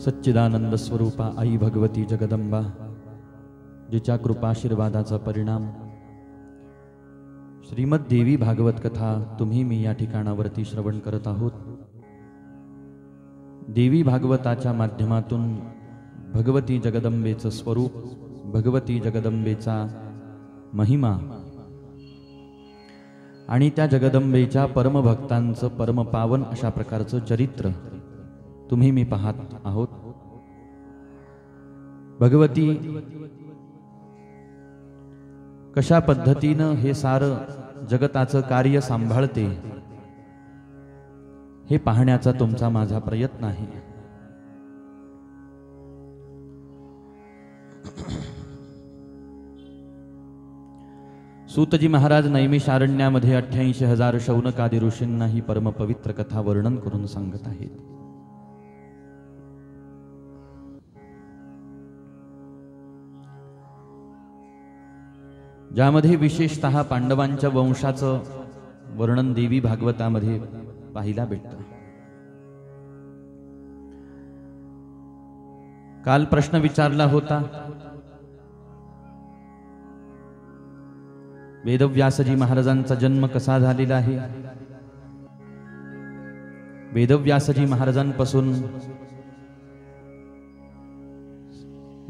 सच्चिदानंद स्वरूपा आई भगवती जगदंबा, जिच्या कृपाशीर्वादाचा परिणाम श्रीमद देवी भागवत कथा तुम्ही मी या ठिकाणावरती श्रवण करत आहोत। देवी भागवताच्या माध्यमातून भगवती जगदंबेचं स्वरूप, भगवती जगदंबेचा महिमा आणि त्या जगदंबेच्या परमभक्तांचं परमपावन अशा प्रकारचं चरित्र तुम्ही मी पाहत आहोत। भगवती कशा पद्धतीनं हे सारं जगताचं कार्य सांभाळते हे पाहण्याचा तुमचा माझा प्रयत्न आहे। सूतजी महाराज नैमिषारण्यामध्ये 88,000 शौनकादी ऋषींना ही परमपवित्र कथा वर्णन करून सांगत आहेत। ज्यामध्ये विशेषतः पांडवांच्या वंशाचं वर्णन देवी भागवतामध्ये पाहायला भेटतं। काल प्रश्न विचारला होता, वेदव्यासजी महाराजांचा जन्म कसा झालेला आहे। वेदव्यासजी महाराजांपासून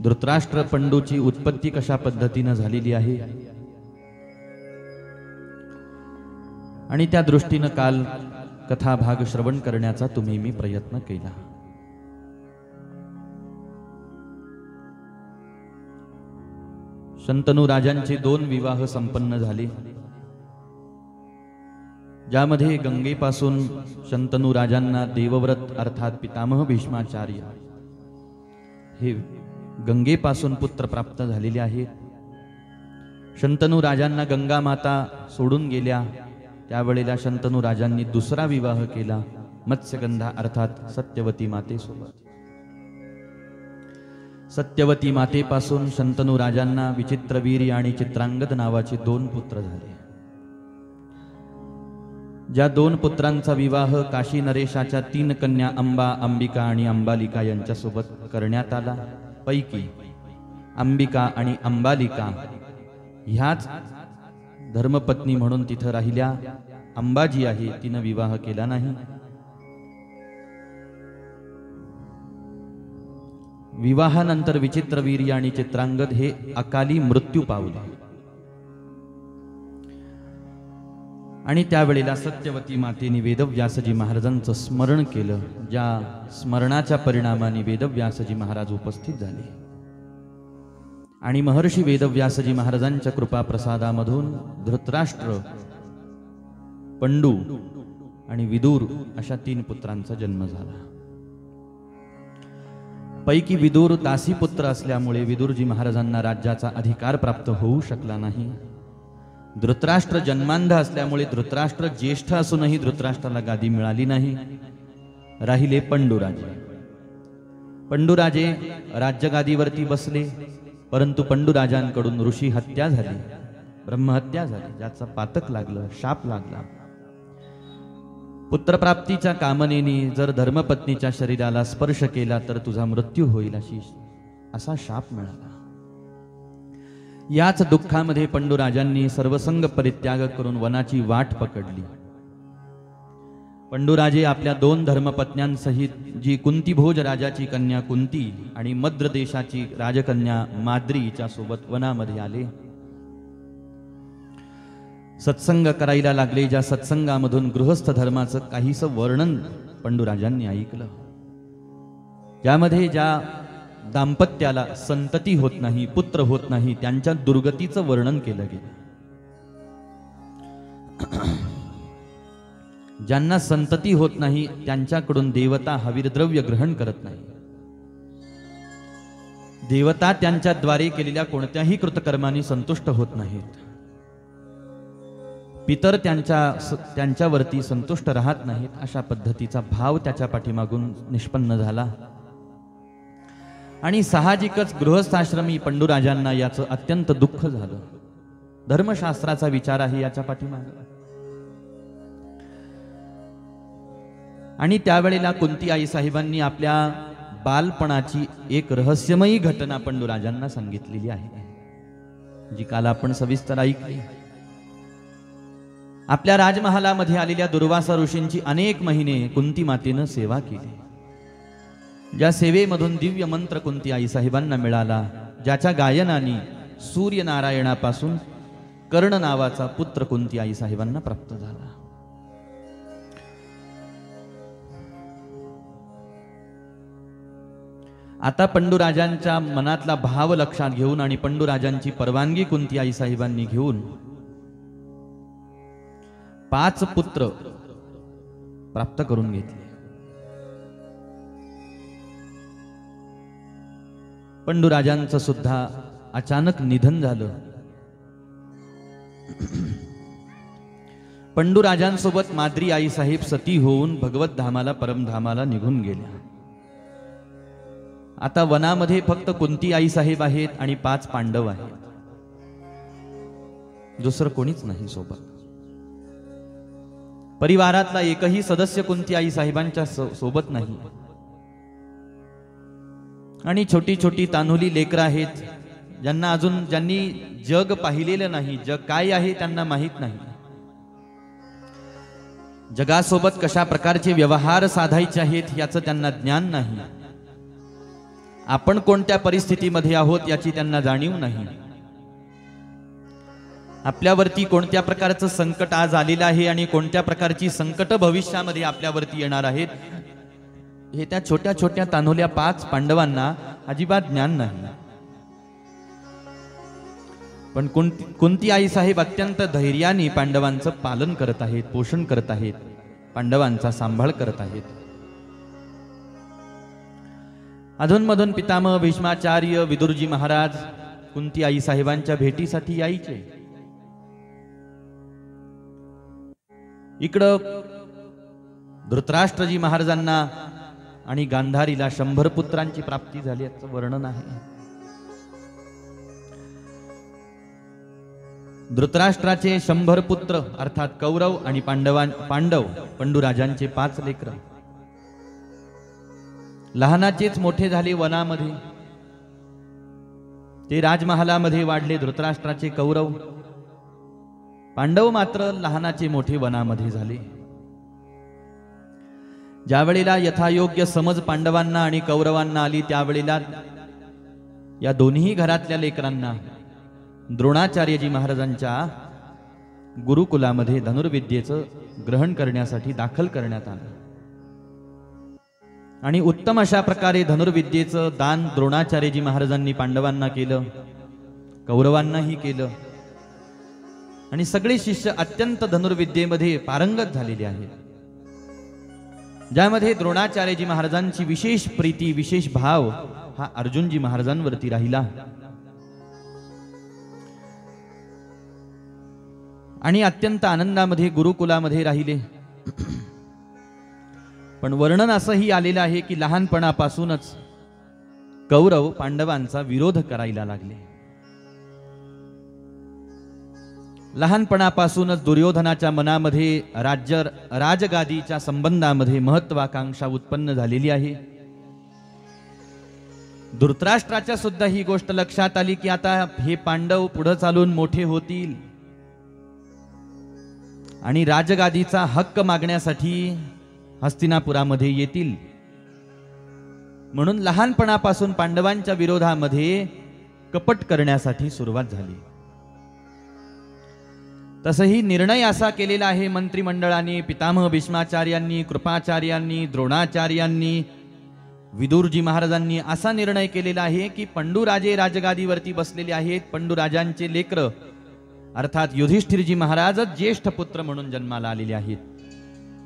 धृतराष्ट्र पंडूची उत्पत्ती कशा पद्धतीने झालेली आहे आणि त्या दृष्टीने काल कथा भाग श्रवण करण्याचा तुम्ही मी प्रयत्न केला। शंतनू राजांचे 2 विवाह संपन्न झाले, ज्यामध्ये गंगेपासून शंतनू राजांना देवव्रत अर्थात पितामह भीष्माचार्य हे गंगेपासून पुत्र प्राप्त झालेले आहेत। शंतनू राजांना गंगा माता सोडून गेल्या, त्यावेळेला शंतनू राजांनी दुसरा विवाह केला मत्स्यगंधा अर्थात सत्यवती मातेसोबत। सत्यवती मातेपासून शंतनू राजांना विचित्रवीर्य आणि चित्रांगद नावाचे 2 पुत्र झाले। ज्या 2 पुत्रांचा विवाह काशी नरेशाच्या 3 कन्या अंबा, अंबिका आणि अंबालिका यांच्यासोबत करण्यात आला। पैकी अंबिका आणि अंबालिका ह्याच धर्मपत्नी म्हणून तिथं राहिल्या। अंबाजी आहे तिनं विवाह केला नाही। विवाहानंतर विचित्रवीर्य आणि चित्रांगद हे अकाली मृत्यू पावले आणि त्यावेळेला सत्यवती मातेने वेदव्यासजी महाराजांचं स्मरण केलं, ज्या स्मरणाच्या परिणामाने वेदव्यासजी महाराज उपस्थित झाले आणि महर्षी वेदव्यासजी महाराजांच्या कृपा प्रसादामधून धृतराष्ट्र, पंडू आणि विदुर अशा 3 पुत्रांचा जन्म झाला। पैकी विदुर दासी पुत्र असल्यामुळे विदुरजी महाराजांना राज्याचा अधिकार प्राप्त होऊ शकला नाही। धृतराष्ट्र जन्मांध असल्यामुळे धृतराष्ट्र ज्येष्ठ असूनही धृतराष्ट्राला गादी मिळाली नाही। राहिले पंडूराजे। पंडूराजे राज्यगादीवरती बसले, परंतु पंडूराजांकडून ऋषी हत्या झाली, ब्रह्महत्या झाली, ज्याचा पातक लागलं, शाप लागला। पुत्रप्राप्तीच्या कामनेने जर धर्मपत्नीच्या शरीराला स्पर्श केला तर तुझा मृत्यू होईल असा शाप मिळाला। याच दुःखामध्ये पंडूराजांनी सर्वसंग परित्याग करून वनाची वाट पकडली। पंडूराजे आपल्या 2 धर्मपत्न्यांसहित जी कुंतीभोज राजाची कन्या कुंती आणि मद्र देशाची राजकन्या माद्रीच्या सोबत वनामध्ये आले। सत्संग करायला लागले। ज्या सत्संगामधून गृहस्थ धर्माचं काहीसं वर्णन पंडूराजांनी ऐकलं, ज्यामध्ये ज्या दाम्पत्याला संतती होत नाही, पुत्र होत नाही, त्यांच्या दुर्गतीचं वर्णन केलं गेलं। ज्यांना संतती होत नाही त्यांच्याकडून देवता हविर्द्रव्य ग्रहण करत नाही। देवता त्यांच्याद्वारे केलेल्या कोणत्याही कृतकर्मांनी संतुष्ट होत नाहीत। पितर त्यांच्यावरती संतुष्ट राहत नाहीत। अशा पद्धतीचा भाव त्याच्या पाठीमागून निष्पन्न झाला आणि साहजिकच गृहस्थाश्रमी पंडूराजांना याचं अत्यंत दुःख झालं। धर्मशास्त्राचा विचार आहे याच्या पाठीमागे। आणि त्यावेळेला कुंती आई साहेबांनी आपल्या बालपणाची एक रहस्यमयी घटना पंडूराजांना सांगितलेली आहे, जी काल आपण सविस्तर ऐकली. आपल्या राजमहालामध्ये आलेल्या दुर्वासा ऋषींची अनेक महिने कुंती मातेनं सेवा केली. ज्या सेवेमधून दिव्य मंत्र कुंती आई साहेबांना मिळाला, ज्याच्या गायनाने सूर्यनारायणापासून कर्ण नावाचा पुत्र कुंती आई साहेबांना प्राप्त झाला. आता पंडूराजांच्या मनातला भाव लक्षात घेऊन आणि पंडूराजांची परवानगी कुंती आई साहेबांनी घेऊन 5 पुत्र प्राप्त करून घेतले. पंडूराजांचं सुद्धा अचानक निधन झालं. पंडूराजांसोबत माद्री आई साहेब सती होऊन भगवत धामाला परमधामाला निघून गेल्या. आता वनामध्ये फक्त कुंती आई साहेब आहेत आणि 5 पांडव आहेत, दुसरं कोणीच नाही सोबत. परिवारातला एकही सदस्य कुंती आई साहेबांच्या सोबत नाही. आणि छोटी छोटी तान्हुली लेकरं आहेत, ज्यांनी जग पाहिलेलं नाही, जग काय आहे त्यांना माहित नाही. जगासोबत कशा प्रकारचे व्यवहार साधायचे आहेत याचं त्यांना ज्ञान नाही. आपण कोणत्या परिस्थितीमध्ये आहोत याची त्यांना जाणीव नाही. आपल्यावरती कोणत्या प्रकारचं संकट आज आलेलं आहे आणि कोणत्या प्रकारची संकट भविष्यामध्ये आपल्यावरती येणार आहेत हे त्या छोट्या छोट्या तान्हुल्या 5 पांडवांना अजिबात ज्ञान नाही. पण कुंती आई साहेब अत्यंत धैर्याने पांडवांचं पालन करत आहेत, पोषण करत आहेत, पांडवांचा सांभाळ करत आहेत. अधूनमधून पितामह भीष्माचार्य विदुरजी महाराज कुंती आई साहेबांच्या भेटीसाठी यायचे. इकडं धृतराष्ट्रजी महाराजांना आणि गांधारीला 100 पुत्रांची प्राप्ती झाली याचं वर्णन आहे. धृतराष्ट्राचे 100 पुत्र अर्थात कौरव आणि पांडव पंडूराजांचे 5 लेकर. लहानाचेच मोठे झाले वनामध्ये, ते राजमहालामध्ये वाढले. धृतराष्ट्राचे कौरव, पांडव मात्र लहानाचे मोठे वनामध्ये झाले. ज्या वेळेला यथायोग्य समज पांडवांना आणि कौरवांना आली त्यावेळेला या दोन्ही घरातल्या लेकरांना द्रोणाचार्यजी महाराजांच्या गुरुकुलामध्ये धनुर्विद्येचं ग्रहण करण्यासाठी दाखल करण्यात आलं. आणि उत्तम अशा प्रकारे धनुर्विद्येचं दान द्रोणाचार्यजी महाराजांनी पांडवांना केलं, कौरवांनाही केलं. आणि सगळे शिष्य अत्यंत धनुर्विद्येमध्ये पारंगत झालेले आहेत, ज्यामध्ये द्रोणाचार्यजी महाराजांची विशेष प्रीती, विशेष भाव हा अर्जुनजी महाराजांवरती राहिला. आणि अत्यंत आनंदामध्ये गुरुकुलामध्ये राहिले. पण वर्णन असंही आलेलं आहे की लहानपणापासूनच कौरव पांडवांचा विरोध करायला लागले. लहानपणापासूनच दुर्योधनाच्या मनामध्ये राजगादीच्या संबंधामध्ये महत्वाकांक्षा उत्पन्न झालेली आहे. धृतराष्ट्राच्या सुद्धा ही गोष्ट लक्षात आली की आता हे पांडव पुढे चालून मोठे होतील आणि राजगादीचा हक्क मागण्यासाठी हस्तिनापुरामध्ये येतील. म्हणून लहानपणापासून पांडवांच्या विरोधामध्ये कपट करण्यासाठी सुरुवात झाली. तसही निर्णय असा केलेला आहे मंत्रिमंडळाने, पितामह भीष्माचार्यांनी, कृपाचार्यांनी, द्रोणाचार्यांनी, विदुरजी महाराजांनी असा निर्णय केलेला आहे की पंडूराजे राजगादीवरती बसलेले आहेत. पंडूराजांचे लेकर अर्थात युधिष्ठिरजी महाराजच ज्येष्ठ पुत्र म्हणून जन्माला आलेले आहेत,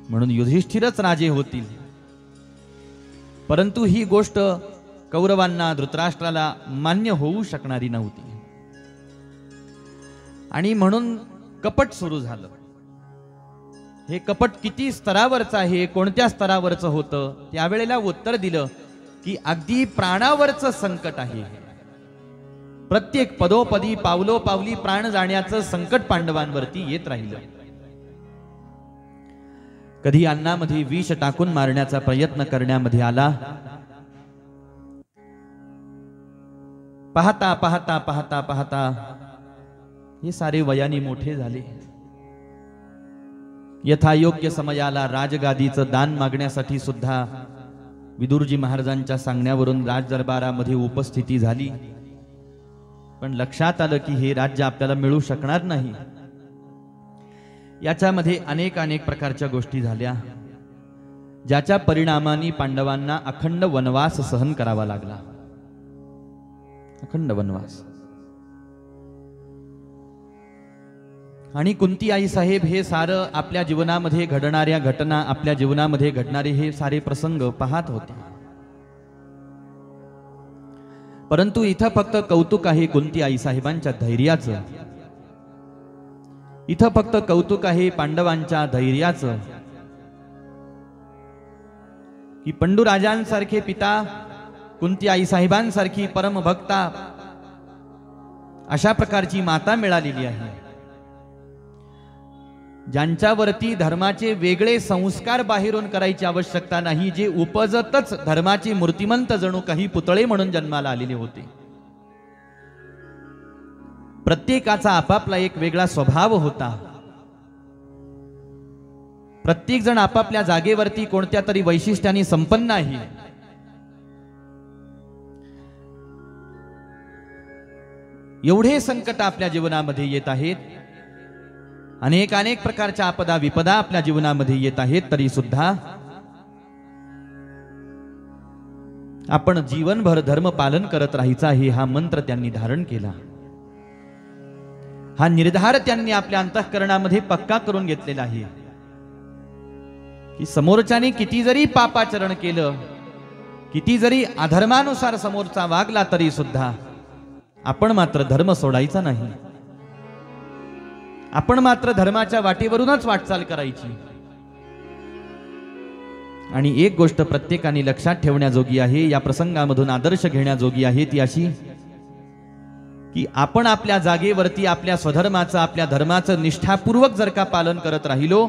म्हणून युधिष्ठिरच राजे होतील. परंतु ही गोष्ट कौरवांना, धृतराष्ट्राला मान्य होऊ शकणारी नव्हती. आणि म्हणून कपट सुरू झालं. हे कपट किती स्तरावरचं आहे, कोणत्या स्तरावरचं होतं, त्यावेळेला उत्तर दिलं की अगदी प्राणावरचं संकट आहे. प्रत्येक पदोपदी पावलोपावली प्राण जाण्याचं संकट पांडवांवरती येत राहिलं. कधी अन्नामध्ये विष टाकून मारण्याचा प्रयत्न करण्यामध्ये आला, पाहता पाहता पाहता पाहता हे सारे वयाने मोठे झाले. यथायोग्य समयाला राजगादीचं दान मागण्यासाठी सुद्धा विदुरजी महाराजांच्या सांगण्यावरून राजदरबारामध्ये उपस्थिती झाली. पण लक्षात आलं की हे राज्य आपल्याला मिळू शकणार नाही. याच्यामध्ये अनेक प्रकारच्या गोष्टी झाल्या, ज्याच्या परिणामाने पांडवांना अखंड वनवास सहन करावा लागला. अखंड वनवास. आणि कुंती आई साहेब हे सारं आपल्या जीवनामध्ये घडणाऱ्या घटना, आपल्या जीवनामध्ये घडणारे हे सारे प्रसंग पाहत होते. परंतु इथं फक्त कौतुक आहे कुंती आई साहेबांच्या धैर्याचं. इथं फक्त कौतुक आहे पांडवांच्या धैर्याचं, की पंडूराजांसारखे पिता, कुंती आई साहेबांसारखी परमभक्ता, अशा प्रकारची माता मिळालेली आहे, ज्यांच्यावरती धर्माचे वेगळे संस्कार बाहेरून करायची आवश्यकता नाही, जे उपजतच धर्माचे मूर्तिमंत जणू काही पुतळे म्हणून जन्माला आलेले होते. प्रत्येकाचा आपापला एक वेगळा स्वभाव होता. प्रत्येक जण आपापल्या जागेवरती कोणत्या तरी वैशिष्ट्याने संपन्न आहे. एवढे संकट आपल्या जीवनामध्ये येत आहेत, अनेक प्रकारच्या आपदा विपदा आपल्या जीवनामध्ये येत आहेत, तरी सुद्धा आपण जीवनभर धर्म पालन करत राहायचं आहे, हा मंत्र त्यांनी धारण केला. हा निर्धार त्यांनी आपल्या अंतःकरणामध्ये पक्का करून घेतलेला आहे, की समोरच्याने किती जरी पापाचरण केलं, किती जरी अधर्मानुसार समोरचा वागला, तरी सुद्धा आपण मात्र धर्म सोडायचा नाही. आपण मात्र धर्माच्या वाटेवरूनच वाटचाल करायची. आणि एक गोष्ट प्रत्येकाने लक्षात ठेवण्याजोगी आहे, या प्रसंगामधून आदर्श घेण्याजोगी आहे, ती अशी की आपण आपल्या जागेवरती आपल्या स्वधर्माचं, आपल्या धर्माचं निष्ठापूर्वक जर का पालन करत राहिलो,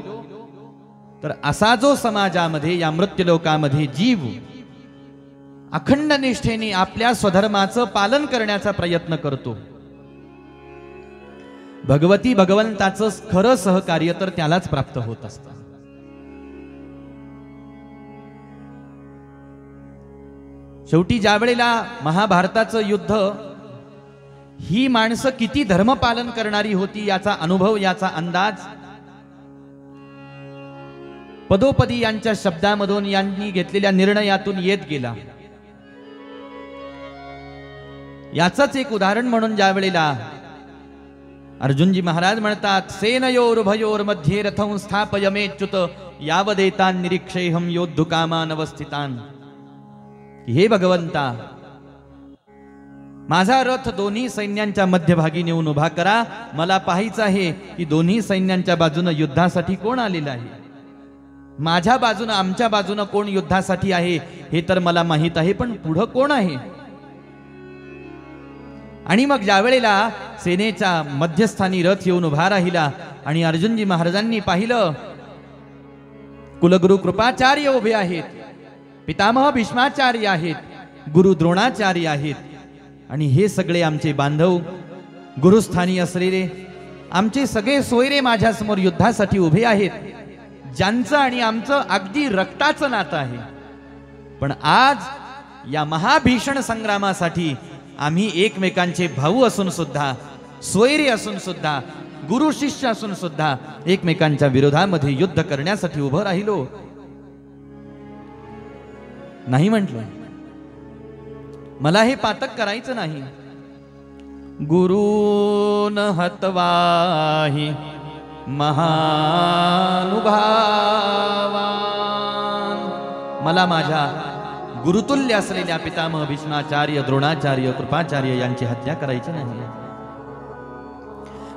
तर असा जो समाजामध्ये या मृत्यूलोकामध्ये जीव अखंड निष्ठेने आपल्या स्वधर्माचं पालन करण्याचा प्रयत्न करतो, भगवती भगवंताचं खरं सहकार्य तर त्यालाच प्राप्त होत असतं. शेवटी ज्या वेळेला महाभारताचं युद्ध, ही माणसं किती धर्मपालन करणारी होती याचा अनुभव, याचा अंदाज पदोपदी यांच्या शब्दामधून, यांनी घेतलेल्या निर्णयातून येत गेला. याचंच एक उदाहरण म्हणून ज्या वेळेला अर्जुनजी महाराज म्हणतात, सेनयोरुभयोर मध्ये रथं स्थापयमेच्युत यावदेतान निरीक्षेहम योद्धुकामान अवस्थितान. हे भगवंता, माझा रथ दोन्ही सैन्यांच्या मध्यभागी नेऊन उभा करा. मला पाहायचं आहे की दोन्ही सैन्यांच्या बाजूने युद्धासाठी कोण आलेलं आहे. माझ्या बाजूने, आमच्या बाजूने कोण युद्धासाठी आहे हे तर मला माहित आहे, पण पुढे कोण आहे. आणि मग ज्या वेळेला सेनेच्या मध्यस्थानी रथ येऊन उभा राहिला आणि अर्जुनजी महाराजांनी पाहिलं, कुलगुरु कृपाचार्य उभे आहेत, पितामह भीष्माचार्य आहेत, गुरु द्रोणाचार्य आहेत, आणि हे सगळे आमचे बांधव, गुरुस्थानी असलेले आमचे सगळे सोयरे माझ्या समोर युद्धासाठी उभे आहेत, ज्यांचं आणि आमचं अगदी रक्ताचं नातं आहे. पण आज या महाभीषण संग्रामासाठी आम्ही एकमेकांचे भाऊ असून सुद्धा, सोयरे असून सुद्धा, गुरु शिष्य असून सुद्धा एकमेकांच्या विरोधामध्ये युद्ध करण्यासाठी उभं राहिलो नाही. म्हटलं मला हे पातक करायचं नाही. गुरुन हतवाही महानुभावान, मला माझ्या गुरुतुल्य असलेल्या पितामह भीष्माचार्य, द्रोणाचार्य, कृपाचार्य यांची हत्या करायची नाही.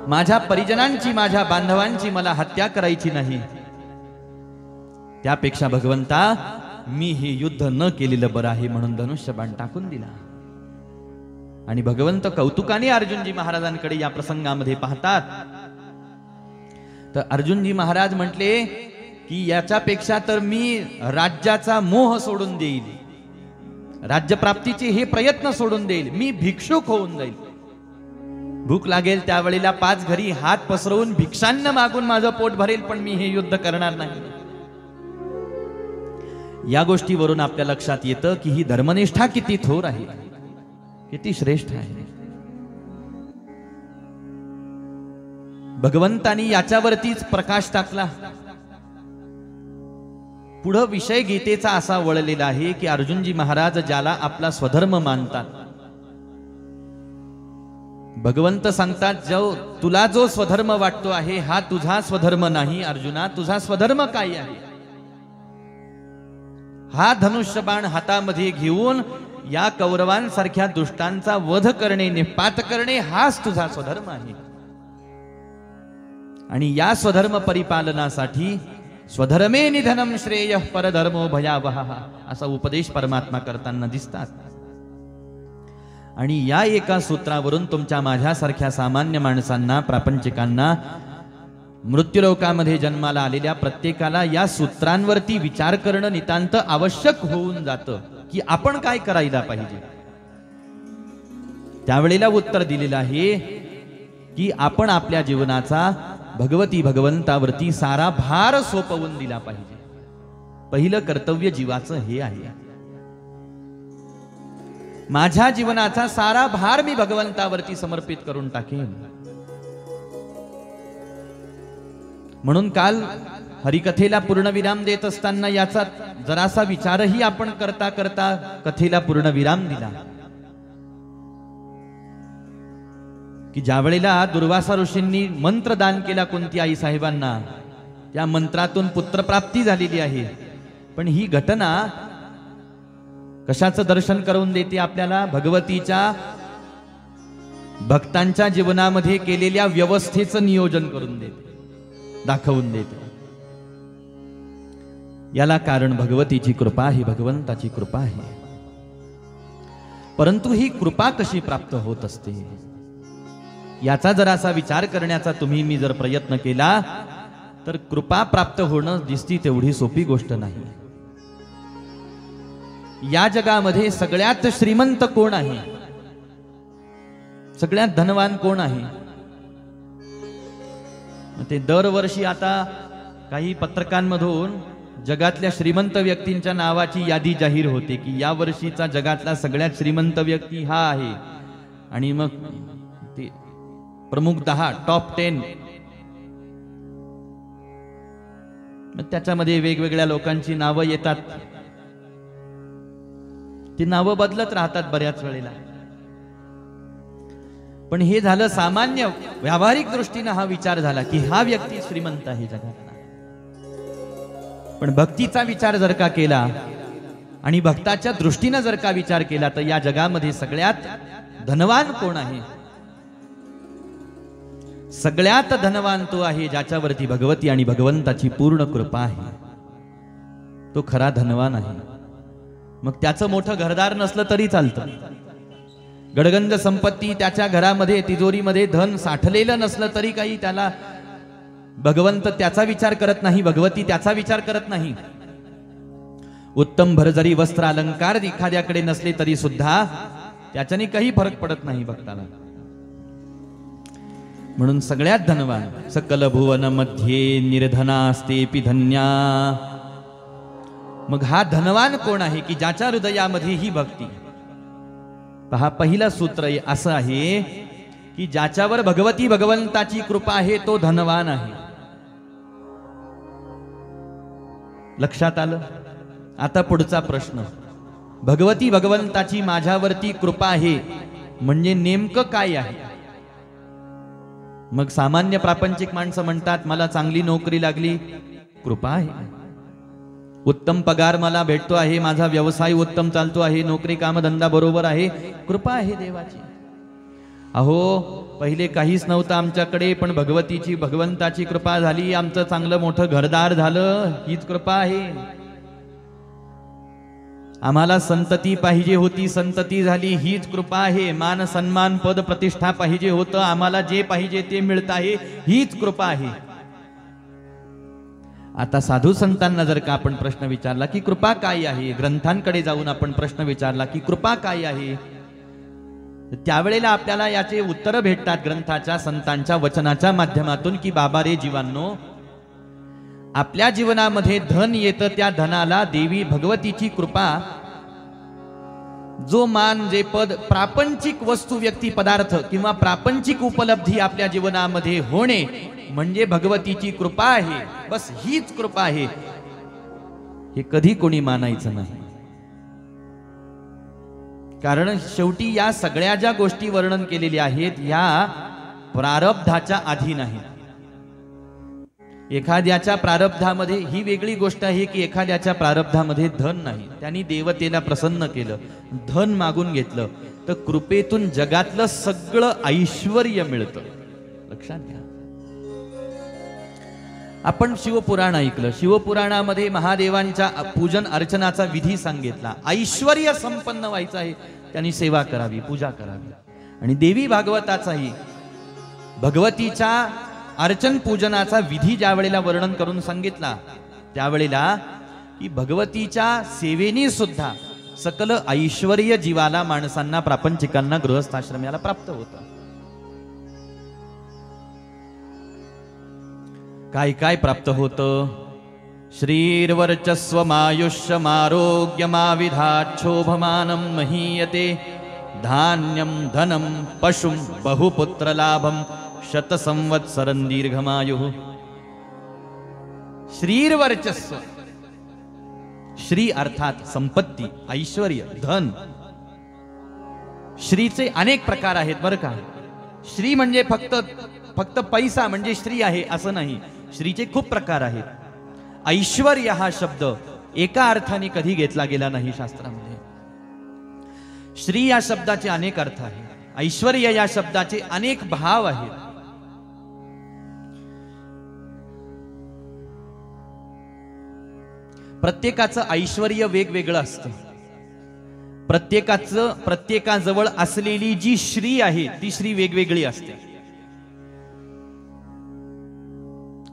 माझ्या परिजनांची, माझ्या बांधवांची मला हत्या करायची नाही. त्यापेक्षा भगवंता, मी हे युद्ध न केलेलं बरं आहे, म्हणून धनुष्यबाण टाकून दिला. आणि भगवंत कौतुकाने अर्जुनजी महाराजांकडे या प्रसंगामध्ये पाहतात. तर अर्जुनजी महाराज म्हटले की याच्यापेक्षा तर मी राज्याचा मोह सोडून देईल, राज्यप्राप्तीचे हे प्रयत्न सोडून देईल, मी भिक्षुक होऊन जाईल. भूक लागेल त्यावेळेला 5 घरी हात पसरवून भिक्षान्न मागून माझं पोट भरेल, पण मी हे युद्ध करणार नाही. या गोष्टीवरून आपल्या लक्षात येतं की ही धर्मनिष्ठा किती थोर आहे, किती श्रेष्ठ आहे. भगवंतानी याच्यावरतीच प्रकाश टाकला. पुढं विषय गीतेचा असा वळलेला आहे की अर्जुनजी महाराज ज्याला आपला स्वधर्म मानतात, भगवंत सांगतात, जो तुला जो स्वधर्म वाटतो आहे हा तुझा स्वधर्म नाही अर्जुना. तुझा स्वधर्म काय आहे? हा धनुष्यबाण हातामध्ये घेऊन या कौरवांसारख्या दुष्टांचा वध करणे, निपात करणे हाच तुझा स्वधर्म आहे. आणि या स्वधर्म परिपालनासाठी स्वधर्मे निधनम श्रेय परधर्मो भयावह असा उपदेश परमात्मा करताना दिसतात. आणि या एका सूत्रावरून तुमच्या माझ्यासारख्या सामान्य माणसांना, प्रापंचिकांना, मृत्यूलोकामध्ये जन्माला आलेल्या प्रत्येकाला या सूत्रांवरती विचार करणं नितांत आवश्यक होऊन जातं की आपण काय करायला पाहिजे. त्यावेळेला उत्तर दिलेलं आहे की आपण आपल्या जीवनाचा भगवती भगवंतावरती सारा भार सोपवून दिला पाहिजे. पहिलं कर्तव्य जीवाचं हे आहे, माझ्या जीवनाचा सारा भार मी भगवंतावरती समर्पित करून टाकेन. म्हणून काल हरिकथेला पूर्णविराम देत असताना याचा जरासा विचारही आपण करता करता कथेला पूर्णविराम दिला की ज्या वेळेला दुर्वासा ऋषींनी मंत्र दान केला कुंती आई साहेबांना, त्या मंत्रातून पुत्रप्राप्ती झालेली आहे. पण ही घटना कशाचं दर्शन करून देते आपल्याला? भगवतीच्या भक्तांच्या जीवनामध्ये केलेल्या व्यवस्थेचं नियोजन करून देते, दाखवून देते. याला कारण भगवतीची कृपा आहे, भगवंताची कृपा आहे. परंतु ही कृपा कशी प्राप्त होत असते याचा जरासा विचार करण्याचा तुम्ही मी जर प्रयत्न केला तर कृपा प्राप्त होणं दिसती तेवढी सोपी गोष्ट नाही. या जगामध्ये सगळ्यात श्रीमंत कोण आहे? सगळ्यात धनवान कोण आहे? ते दरवर्षी आता काही पत्रकांमधून जगातल्या श्रीमंत व्यक्तींच्या नावाची यादी जाहीर होते की या वर्षीचा जगातला सगळ्यात श्रीमंत व्यक्ती हा आहे. आणि मग ते प्रमुख 10 टॉप 10, त्याच्यामध्ये वेगवेगळ्या लोकांची नावं येतात. ती नावं बदलत राहतात बऱ्याच वेळेला. पण हे झालं सामान्य व्यावहारिक दृष्टीने हा विचार झाला की हा व्यक्ती श्रीमंत आहे जगातला. पण भक्तीचा विचार जर का केला आणि भक्ताच्या दृष्टीने जर का विचार केला तर या जगामध्ये सगळ्यात धनवान कोण आहे? सगळ्यात धनवान तो आहे ज्याच्यावरती भगवती आणि भगवंताची पूर्ण कृपा आहे. तो खरा धनवान आहे. मग त्याचं मोठं घरदार नसलं तरी चालतं, गडगंज संपत्ती त्याच्या घरामध्ये तिजोरीमध्ये धन साठलेलं नसलं तरी काही त्याला भगवंत त्याचा विचार करत नाही, भगवती त्याचा विचार करत नाही. उत्तम भरजरी वस्त्र अलंकार एखाद्याकडे नसले तरी सुद्धा त्याच्याने काही फरक पडत नाही भक्ताला. म्हणून सगळ्यात धनवान सकल भुवन मध्ये निर्धनास्तेपि धन्या. मग हा धनवान कोण आहे की ज्याच्या हृदयामध्ये ही भक्ती. पहा, पहिलं सूत्र असं आहे की ज्याच्यावर भगवती भगवंताची कृपा आहे तो धनवान आहे. लक्षात आलं? आता पुढचा प्रश्न, भगवती भगवंताची माझ्यावरती कृपा आहे म्हणजे नेमकं काय आहे? मग सामान्य प्रापंचिक माणसं म्हणतात मला चांगली नोकरी लागली, कृपा आहे. उत्तम पगार मला भेटतो आहे, माझा व्यवसाय उत्तम चालतो आहे, नोकरी कामधंदा बरोबर आहे, कृपा आहे देवाची. अहो पहिले काहीच नव्हतं आमच्याकडे, पण भगवतीची भगवंताची कृपा झाली, आमचं चांगलं मोठं घरदार झालं, हीच कृपा आहे. आम्हाला संतती पाहिजे होती, संतती झाली, हीच कृपा आहे. मान सन्मान पद प्रतिष्ठा पाहिजे होतं, आम्हाला जे पाहिजे ते मिळत आहे, हीच कृपा आहे. आता साधू संतांना जर का आपण प्रश्न विचारला की कृपा काय आहे, ग्रंथांकडे जाऊन आपण प्रश्न विचारला की कृपा काय आहे, त्यावेळेला आपल्याला याचे उत्तर भेटतात ग्रंथाच्या, संतांच्या वचनाच्या माध्यमातून की बाबा रे जीवांनो, आपल्या जीवनामध्ये धन येतं, त्या धनाला देवी भगवतीची कृपा, जो मान जे पद, प्रापंचिक वस्तू व्यक्ती पदार्थ किंवा प्रापंचिक उपलब्धी आपल्या जीवनामध्ये होणे म्हणजे भगवतीची कृपा आहे. बस हीच कृपा आहे, हे कधी कोणी मानायचं नाही. कारण शेवटी या सगळ्या ज्या गोष्टी वर्णन केलेल्या आहेत या प्रारब्धाच्या अधीन आहेत. एखाद्याच्या प्रारब्धामध्ये ही वेगळी गोष्ट आहे की एखाद्याच्या प्रारब्धामध्ये धन नाही, त्यांनी देवतेला प्रसन्न केलं, धन मागून घेतलं, तर कृपेतून जगातलं सगळं ऐश्वर्य मिळतं. लक्षात घ्या. आपण शिवपुराण ऐकलं, शिवपुराणामध्ये महादेवांच्या पूजन अर्चनाचा विधी सांगितला. ऐश्वर्य संपन्न व्हायचं आहे त्यांनी सेवा करावी, पूजा करावी. आणि देवी भागवताचाही भगवतीच्या अर्चन पूजनाचा विधी ज्या वेळेला वर्णन करून सांगितला त्यावेळेला की भगवतीच्या सेवेने सुद्धा सकल ऐश्वर्य जीवाला, माणसांना, प्रापंचिकांना, गृहस्थाश्रमाला प्राप्त होतं. काय काय प्राप्त होतं? श्रीर्वर्चस्वमायुष्यमारोग्यमाविधाच्छोभमानं महीयते, धान्यं धनं पशुं बहुपुत्र लाभं शतसंवत्सरं दीर्घमायुः. श्रीर्वर्चस्व, श्री अर्थात संपत्ती, ऐश्वर्य, धन. श्रीचे अनेक प्रकार आहेत बरं का. श्री म्हणजे फक्त पैसा म्हणजे श्री आहे असं नाही. श्रीचे खूप प्रकार आहेत. ऐश्वर्य हा शब्द एका अर्थाने कधी घेतला गेला नाही शास्त्रामध्ये. श्री या शब्दाचे अनेक अर्थ आहेत, ऐश्वर्य या शब्दाचे अनेक भाव आहेत. प्रत्येकाचं ऐश्वर्य वेगवेगळं असतं. प्रत्येकाजवळ असलेली जी श्री आहे ती श्री वेगवेगळी असते.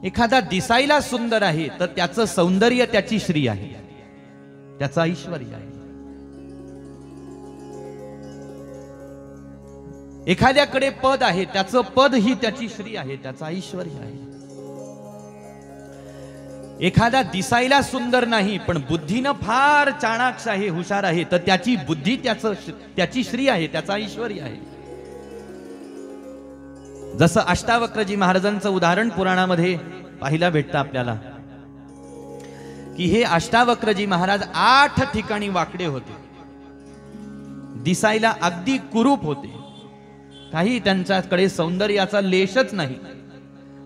एखादा दिसायला सुंदर आहे तर त्याचं सौंदर्य त्याची श्री आहे, त्याचं ऐश्वर्य आहे. एखाद्याकडे पद आहे, त्याचं पद ही त्याची श्री आहे, त्याचं ऐश्वर्य आहे. एखादा दिसायला सुंदर नाही पण बुद्धीनं फार चाणाक्ष आहे, हुशार आहे, तर त्याची बुद्धी त्याची श्री आहे, त्याचं ऐश्वर्य आहे. जसं अष्टावक्रजी महाराजांचं उदाहरण पुराणामध्ये पाहायला भेटतं आपल्याला की हे अष्टावक्रजी महाराज 8 ठिकाणी वाकडे होते, दिसायला अगदी कुरूप होते, काही त्यांच्याकडे सौंदर्याचा लेशच नाही.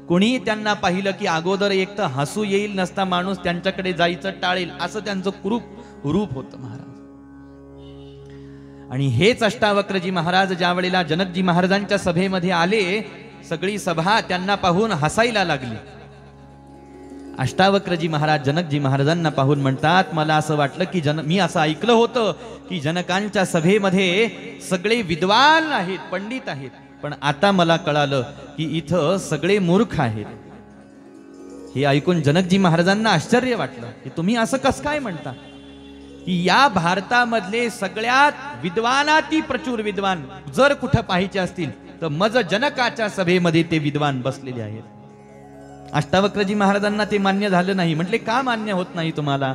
कोणी त्यांना पाहिलं की अगोदर एक तर हसू येईल, नसता माणूस त्यांच्याकडे जायचं टाळेल, असं त्यांचं कुरूप रूप होतं महाराज. आणि हेच अष्टावक्रजी महाराज ज्या वेळेला जनकजी महाराजांच्या सभेमध्ये आले, सगळी सभा त्यांना पाहून हसायला लागली. अष्टावक्रजी महाराज जनकजी महाराजांना पाहून म्हणतात, मला असं वाटलं की मी असं ऐकलं होतं की जनकांच्या सभेमध्ये सगळे विद्वान आहेत, पंडित आहेत, पण आता मला कळालं की इथं सगळे मूर्ख आहेत. हे ऐकून जनकजी महाराजांना आश्चर्य वाटलं की तुम्ही असं कसं काय म्हणता की या भारतामधले सगळ्यात विद्वानाती प्रचूर विद्वान जर कुठं पाहायचे असतील तर मज जनकाच्या सभेमध्ये ते विद्वान बसलेले आहेत. अष्टावक्रजी महाराजांना ते मान्य झालं नाही. म्हटले का मान्य होत नाही तुम्हाला?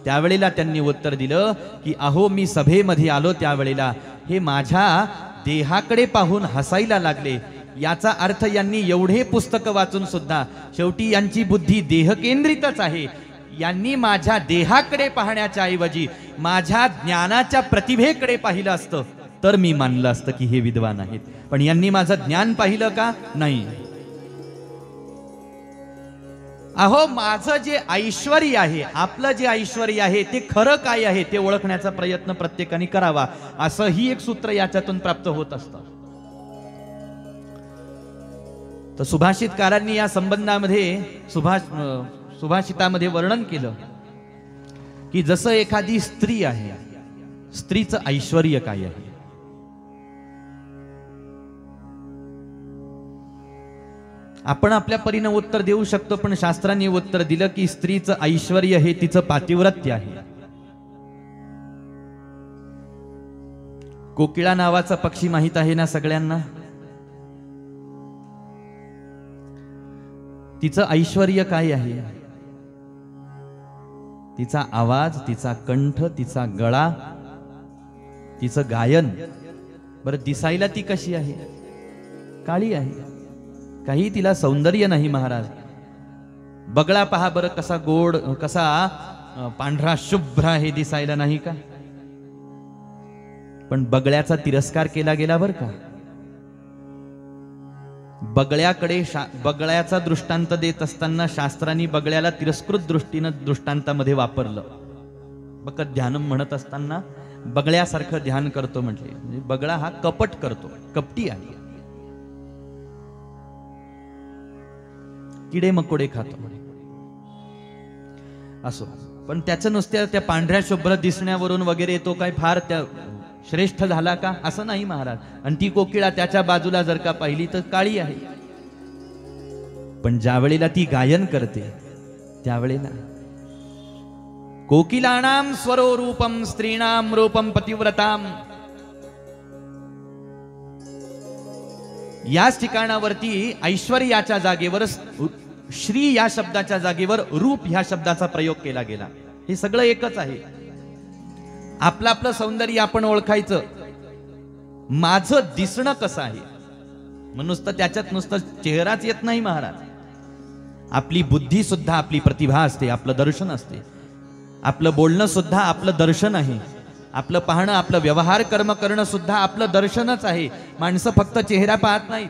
त्यावेळेला त्यांनी उत्तर दिलं की अहो, मी सभेमध्ये आलो त्यावेळेला हे माझ्या देहाकडे पाहून हसायला लागले. याचा अर्थ यांनी एवढे पुस्तक वाचून सुद्धा शेवटी यांची बुद्धी देहकेंद्रितच आहे. यांनी माझ्या देहाकडे पाहण्याच्या ऐवजी माझ्या ज्ञानाच्या प्रतिभेकडे पाहिलं असतं तर मी मानलं असतं की हे विद्वान आहेत. पण यांनी माझं ज्ञान पाहिलं का? नाही. अहो, माझं जे ऐश्वर्य आहे, आपलं जे ऐश्वर्य आहे ते खरं काय आहे ते ओळखण्याचा प्रयत्न प्रत्येकाने करावा, असं ही एक सूत्र याच्यातून प्राप्त होत असतं. तर सुभाषितकारांनी या संबंधामध्ये सुभाषितामध्ये वर्णन केलं की जसं एखादी स्त्री आहे, स्त्रीचं ऐश्वर्य काय आहे. आपण आपल्या परीनं उत्तर देऊ शकतो, पण शास्त्रांनी उत्तर दिलं की स्त्रीचं ऐश्वर्य हे तिचं पातिव्रत्य आहे. कोकिळा नावाचा पक्षी माहित आहे ना सगळ्यांना? तिचं ऐश्वर्य काय आहे? तिचा आवाज, तिचा कंठ, तिचा गळा, तिचं गायन. बरं, दिसायला ती कशी आहे? काळी आहे, काही तिला सौंदर्य नाही महाराज. बगळा पहा बरं, कसा गोड, कसा पांढरा शुभ्र आहे, दिसायला नाही का? पण बगळ्याचा तिरस्कार केला गेला बरं का. बगळ्याचा दृष्टांत देत असताना शास्त्रांनी बगळ्याला तिरस्कृत दृष्टीनं दृष्टांतामध्ये वापरलं. बघ, ध्यानम म्हणत असताना बगळ्यासारखं ध्यान करतो म्हणजे बगळा हा कपट करतो, कपटी आहे, किडे मकोडे खातो असो. पण त्याचं नुसत्या त्या पांढऱ्या शुभ्र दिसण्यावरून वगैरे तो काय फार त्या श्रेष्ठ झाला का? असं नाही महाराज. आणि ती कोकिळा त्याच्या बाजूला जर का पाहिली तर काळी आहे, पण ज्या वेळेला ती गायन करते त्यावेळेला कोकिलानां स्वरो रूपम स्त्रीणां रूपम पतिव्रताम. याच ठिकाणावरती ऐश्वर्याच्या जागेवर श्री या शब्दाच्या जागेवर रूप ह्या शब्दाचा प्रयोग केला गेला. हे सगळं एकच आहे. आपलं आपलं सौंदर्य आपण ओळखायचं. माझं दिसणं कसं आहे, मग नुसतं त्याच्यात नुसतं चेहराच येत नाही महाराज. आपली बुद्धी सुद्धा आपली प्रतिभा असते, आपलं दर्शन असते. आपलं बोलणं सुद्धा आपलं दर्शन आहे. आपलं पाहणं, आपलं व्यवहार कर्म करणं सुद्धा आपलं दर्शनच आहे. माणसं फक्त चेहरा पाहत नाहीत.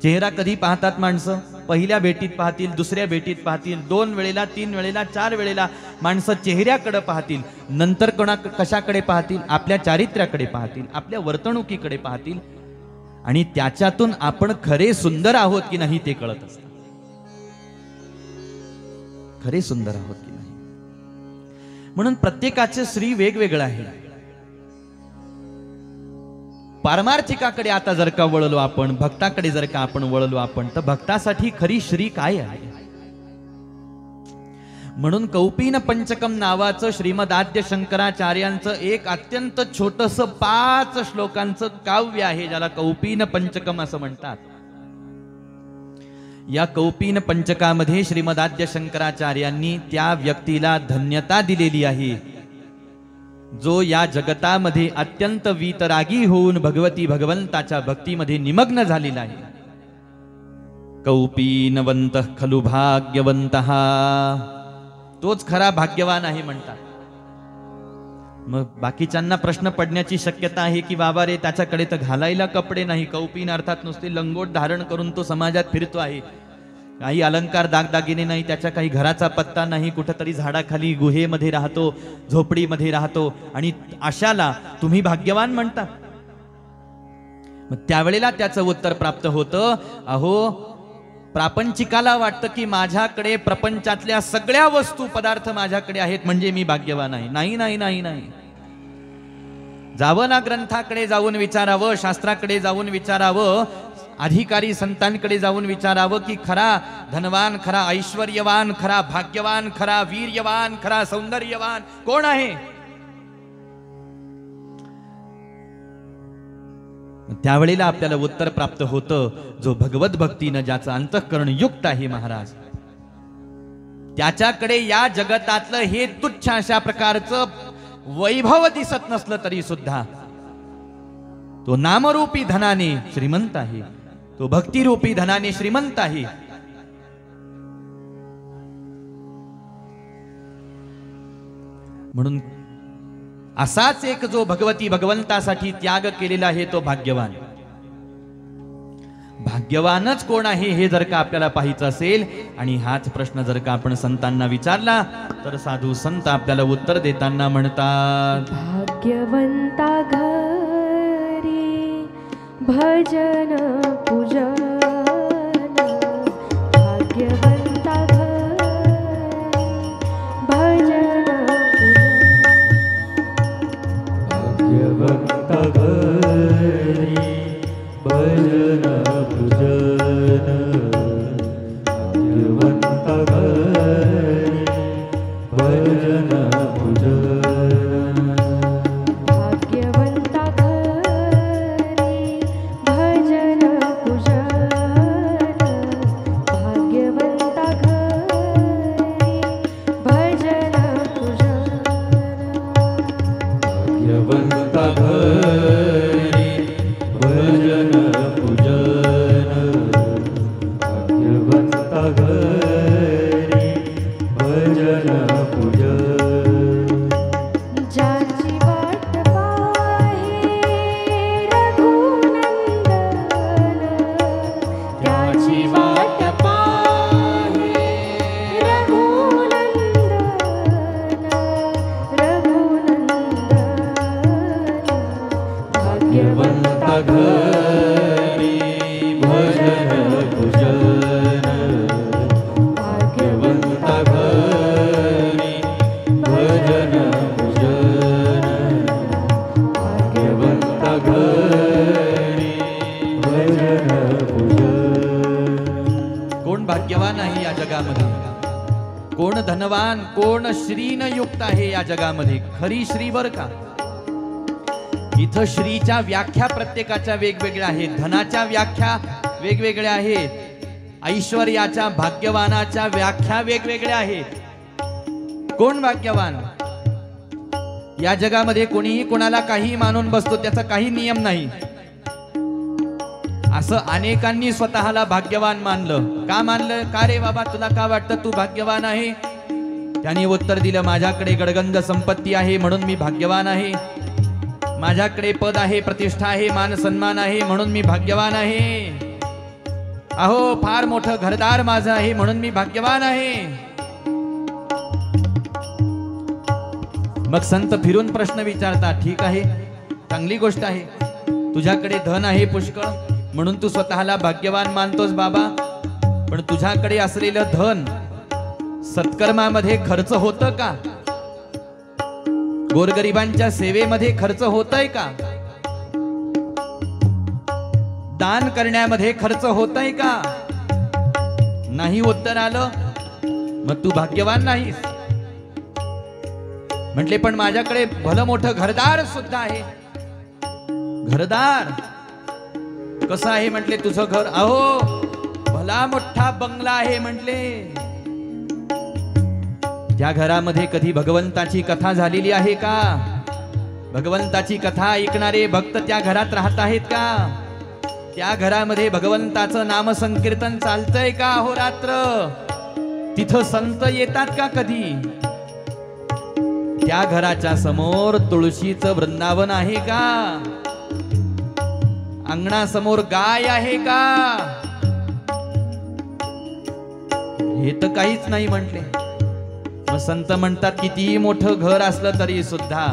चेहरा कधी पाहतात माणसं? पहिल्या भेटीत पाहतील, दुसऱ्या भेटीत पाहतील, 2 वेळेला, 3 वेळेला, 4 वेळेला माणसं चेहऱ्याकडे पाहतील. नंतर कशाकडे पाहतील? आपल्या चारित्र्याकडे पाहतील, आपल्या वर्तणुकीकडे पाहतील. आणि त्याच्यातून आपण खरे सुंदर आहोत की नाही ते कळत असतं. खरे सुंदर आहोत की नाही. म्हणून प्रत्येकाचे श्री वेगवेगळं आहे. पारमार्थिकाकडे आता जर का वळलो आपण, भक्ताकडे जर का आपण वळलो आपण, तर भक्तासाठी खरी श्री काय आहे? म्हणून कौपीन पंचकम नावाचं श्रीमद आद्य शंकराचार्यांचं एक अत्यंत छोटस 5 श्लोकांचं काव्य आहे, ज्याला कौपीन पंचकम असं म्हणतात. या कौपीन पंचकामध्ये श्रीमद आद्य शंकराचार्यांनी त्या व्यक्तीला धन्यता दिलेली आहे जो या जगतामध्ये अत्यंत वीतरागी होऊन भगवती भगवंताच्या भक्तीमध्ये निमग्न झालेला आहे. कौपीनवंतः खलु भाग्यवंतः, तोच खरा भाग्यवान आहे म्हणतात. मग बाकीच्यांना प्रश्न पडण्याची शक्यता आहे की बाबा रे, त्याच्याकडे तर घालायला कपडे नाही. कौपीन अर्थात नुसते लंगोट धारण करून तो समाजात फिरतो आहे. काही अलंकार दागदागिने नाही, त्याच्या काही घराचा पत्ता नाही, कुठेतरी झाडाखाली गुहेमध्ये राहतो, झोपडीमध्ये राहतो, आणि अशाला तुम्ही भाग्यवान म्हणता. मग त्यावेळेला त्याचं उत्तर प्राप्त होतं, अहो प्रापंचिकाला वाटतं की माझ्याकडे प्रपंचातल्या सगळ्या वस्तू पदार्थ माझ्याकडे आहेत म्हणजे मी भाग्यवान आहे. नाही नाही नाही नाही. जावं ना ग्रंथाकडे जाऊन विचारावं, शास्त्राकडे जाऊन विचारावं, अधिकारी संतांकडे जाऊन विचारावं की खरा धनवान, खरा ऐश्वर्यवान, खरा भाग्यवान, खरा वीर्यवान, खरा सौंदर्यवान कोण आहे? त्यावेळेला आपल्याला उत्तर प्राप्त होतं, जो भगवत भक्तीनं ज्याचं अंतःकरण युक्त आहे महाराज, त्याच्याकडे या जगतातलं हे तुच्छ अशा प्रकारचं वैभव दिसत नसलं तरी सुद्धा तो नामरूपी धनाने श्रीमंत आहे, तो भक्तिरूपी धनाने श्रीमंत आहे. म्हणून असाच एक जो भगवती भगवंतासाठी त्याग केलेला आहे तो भाग्यवान. भाग्यवानच कोण आहे हे जर का आपल्याला पाहायचं असेल, आणि हाच प्रश्न जर का आपण संतांना विचारला तर साधू संत आपल्याला उत्तर देताना म्हणतात, भाग्यवंता घरी भजन पूजन, भाग्यवंता घरी भजन पूजन, भाग्यवंता घरी भजन पूजन. भाग्यवान आहे या जगामध्ये, कोण धनवान, कोण श्रीन युक्त आहे या जगामध्ये. खरी श्री बर का. इथं श्रीच्या व्याख्या प्रत्येकाच्या वेगवेगळ्या आहेत, धनाच्या व्याख्या वेगवेगळ्या आहेत, ऐश्वर्याच्या, भाग्यवानाच्या व्याख्या वेगवेगळ्या आहेत. कोण भाग्यवान? या जगामध्ये कोणीही कोणाला काही मानून बसतो, त्याचा काही नियम नाही. असं अनेकांनी स्वतःला भाग्यवान मानलं. का मानलं? का रे बाबा, तुला का वाटतं तू भाग्यवान आहे? त्यांनी उत्तर दिलं, माझ्याकडे गडगंज संपत्ती आहे म्हणून मी भाग्यवान आहे, माझ्याकडे पद आहे, प्रतिष्ठा आहे, मान सन्मान आहे म्हणून मी भाग्यवान आहे, अहो फार मोठं घरदार माझं आहे म्हणून मी भाग्यवान आहे. मग संत फिरून प्रश्न विचारतात, ठीक आहे, चांगली गोष्ट आहे, तुझ्याकडे धन आहे पुष्कळ म्हणून तू स्वतःला भाग्यवान मानतोस बाबा, पण तुझ्याकडे असलेलं धन सत्कर्मामध्ये खर्च होतं का? गोरगरिबांच्या सेवेमध्ये खर्च होतय का? दान करण्यामध्ये खर्च होतय का? नाही उत्तर आलं, मग तू भाग्यवान नाहीस. म्हटले पण माझ्याकडे भलं मोठं घरदार सुद्धा आहे. घरदार कसं आहे? म्हटले तुझं घर, अहो भला मोठा बंगला आहे. म्हटले त्या घरामध्ये कधी भगवंताची कथा झालेली आहे का? भगवंताची कथा ऐकणारे भक्त त्या घरात राहत आहेत का? त्या घरामध्ये भगवंताचं नामसंकीर्तन चालतंय का अहोरात्र? तिथं संत येतात का कधी? त्या घराच्या समोर तुळशीचं वृंदावन आहे का? अंगणासमोर गाय आहे का? हे तर काहीच नाही म्हटले. मग संत म्हणतात, कितीही मोठं घर असलं तरी सुद्धा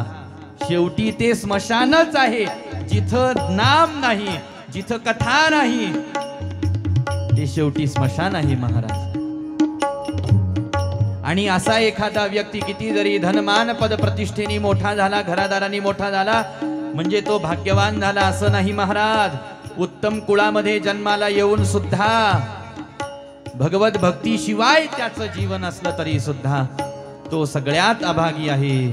शेवटी ते स्मशानच आहे, जिथं नाम नाही, जिथं कथा नाही, ते शेवटी स्मशान आहे महाराज. आणि असा एखादा व्यक्ती किती जरी धनमान पद प्रतिष्ठेने मोठा झाला, घरादारांनी मोठा झाला, म्हणजे तो भाग्यवान झाला असं नाही महाराज. उत्तम कुळामध्ये जन्माला येऊन सुद्धा भगवत भक्ती शिवाय त्याचं जीवन असलं तरी सुद्धा तो सगळ्यात अभागी आहे.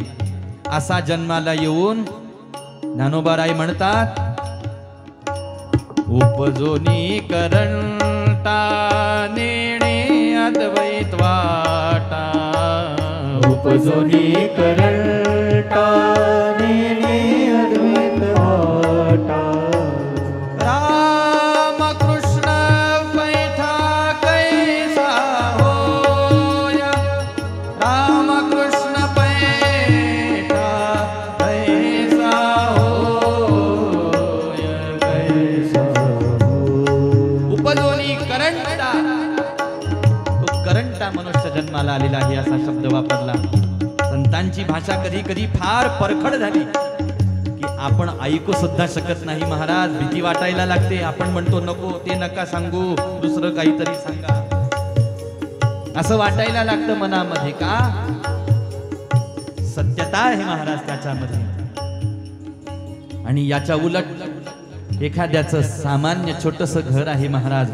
असा जन्माला येऊन ज्ञानोबाराय म्हणतात, उपजोनी करंटा नेणे अद्वैत वाटा, उपजोनी करंटा नेणे अद्वैत वाटा, राम कृष्ण पैठा कैसा होय, राम कृष्ण पैठा कैसा होय, कैसा उपजोनी करंटा. तो करंटा मनुष्य जन्माला आलेला आहे असा शब्द वापरला. संतांची भाषा कधी कधी फार परखड झाली की आपण ऐकू सुद्धा शकत नाही महाराज. भीती वाटायला लागते. आपण म्हणतो नको, ते नका सांगू, दुसरं काहीतरी सांगा, असं वाटायला लागतं मनामध्ये. का? सत्यता आहे महाराज त्याच्यामध्ये. आणि याच्या उलट एखाद्याचं सामान्य छोटस घर आहे महाराज,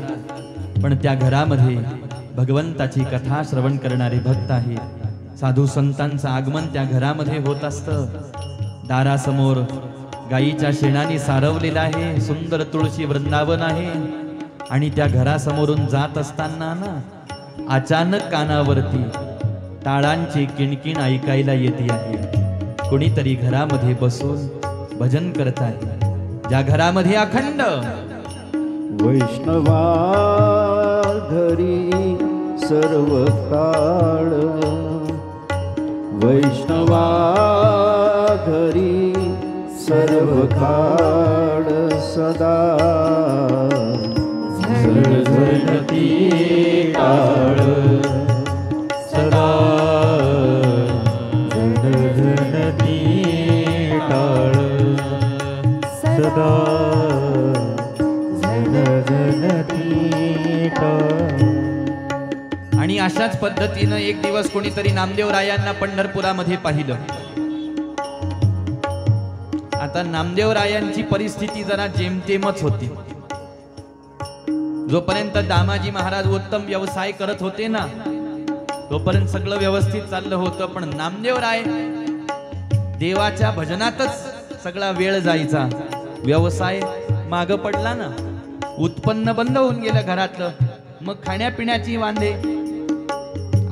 पण त्या घरामध्ये भगवंताची कथा श्रवण करणारे भक्त आहे. साधू संतांचं आगमन त्या घरामध्ये होत असतं. दारासमोर गायीच्या शेणाने सारवलेलं आहे, सुंदर तुळशी वृंदावन आहे. आणि त्या घरासमोरून जात असताना ना अचानक कानावरती टाळांची किणकिण ऐकायला येते आहे. कोणीतरी घरामध्ये बसून भजन करत आहे. ज्या घरामध्ये अखंड वैष्णवा घरी सर्व काळ, वैष्णवा घरी सर्व काळ सदा झणझणती टाळ, सदा झणझणती टाळ, सदा झणझणती टाळ. आणि अशाच पद्धतीनं एक दिवस कोणीतरी नामदेवरायांना पंढरपुरामध्ये पाहिलं. आता नामदेवरायांची परिस्थिती जरा जेमतेमच होती. जोपर्यंत दामाजी महाराज उत्तम व्यवसाय करत होते ना तोपर्यंत सगळं व्यवस्थित चाललं होतं. पण नामदेवराय देवाच्या भजनातच सगळा वेळ जायचा. व्यवसाय माग पडला ना, उत्पन्न बंद होऊन गेलं घरातलं. मग खाण्यापिण्याची वांदे,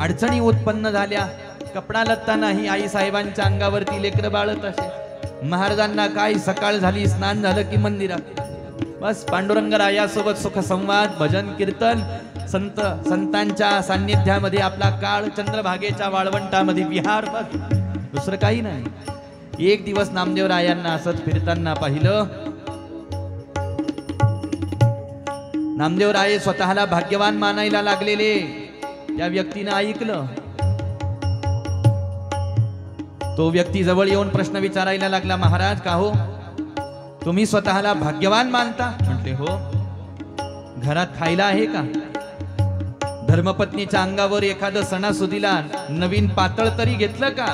अडचणी उत्पन्न झाल्या. कपडा लत्ता नाही, आई साहेबांच्या अंगावरती लेकरं बाळत असे. महाराजांना काय सकाळ झाली, स्नान झालं की मंदिरात बस पांडुरंगरायासोबत सुख संवाद, भजन कीर्तन, संतांच्या सान्निध्यामध्ये आपला काळ, चंद्रभागेच्या वाळवंटामध्ये विहार, बस दुसरं काही नाही. एक दिवस नामदेवरायांना असंच फिरताना पाहिलं. नामदेवराय स्वतःला भाग्यवान मानायला लागलेले त्या व्यक्तीनं ऐकलं. तो व्यक्ती जवळ येऊन प्रश्न विचारायला लागला, महाराज का हो तुम्ही स्वतःला भाग्यवान मानता? म्हटले हो. घरात खायला आहे का? धर्मपत्नीच्या अंगावर एखादं सणासुदीला नवीन पातळ तरी घेतलं का?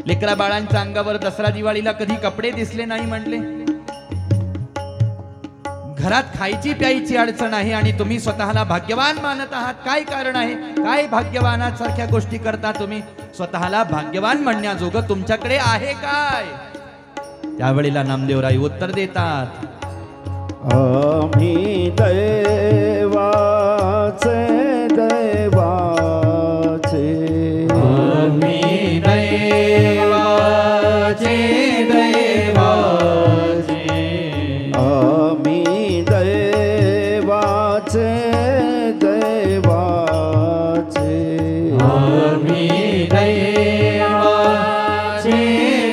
लेकरा बाळांच्या अंगावर दसरा दिवाळीला कधी कपडे दिसले नाही म्हटले. घरात खायची प्यायची अडचण आहे आणि तुम्ही स्वतःला भाग्यवान मानत आहात. काय कारण आहे? काय भाग्यवानासारख्या गोष्टी करता तुम्ही? स्वतःला भाग्यवान म्हणण्याजोगं तुमच्याकडे आहे काय? त्यावेळेला नामदेवराय उत्तर देतात, आम्ही दैवाचे दैवाचे, आम्ही दैवाचे दैवाचे, आम्ही दैवाचे दैवाचे, आम्ही दैवाचे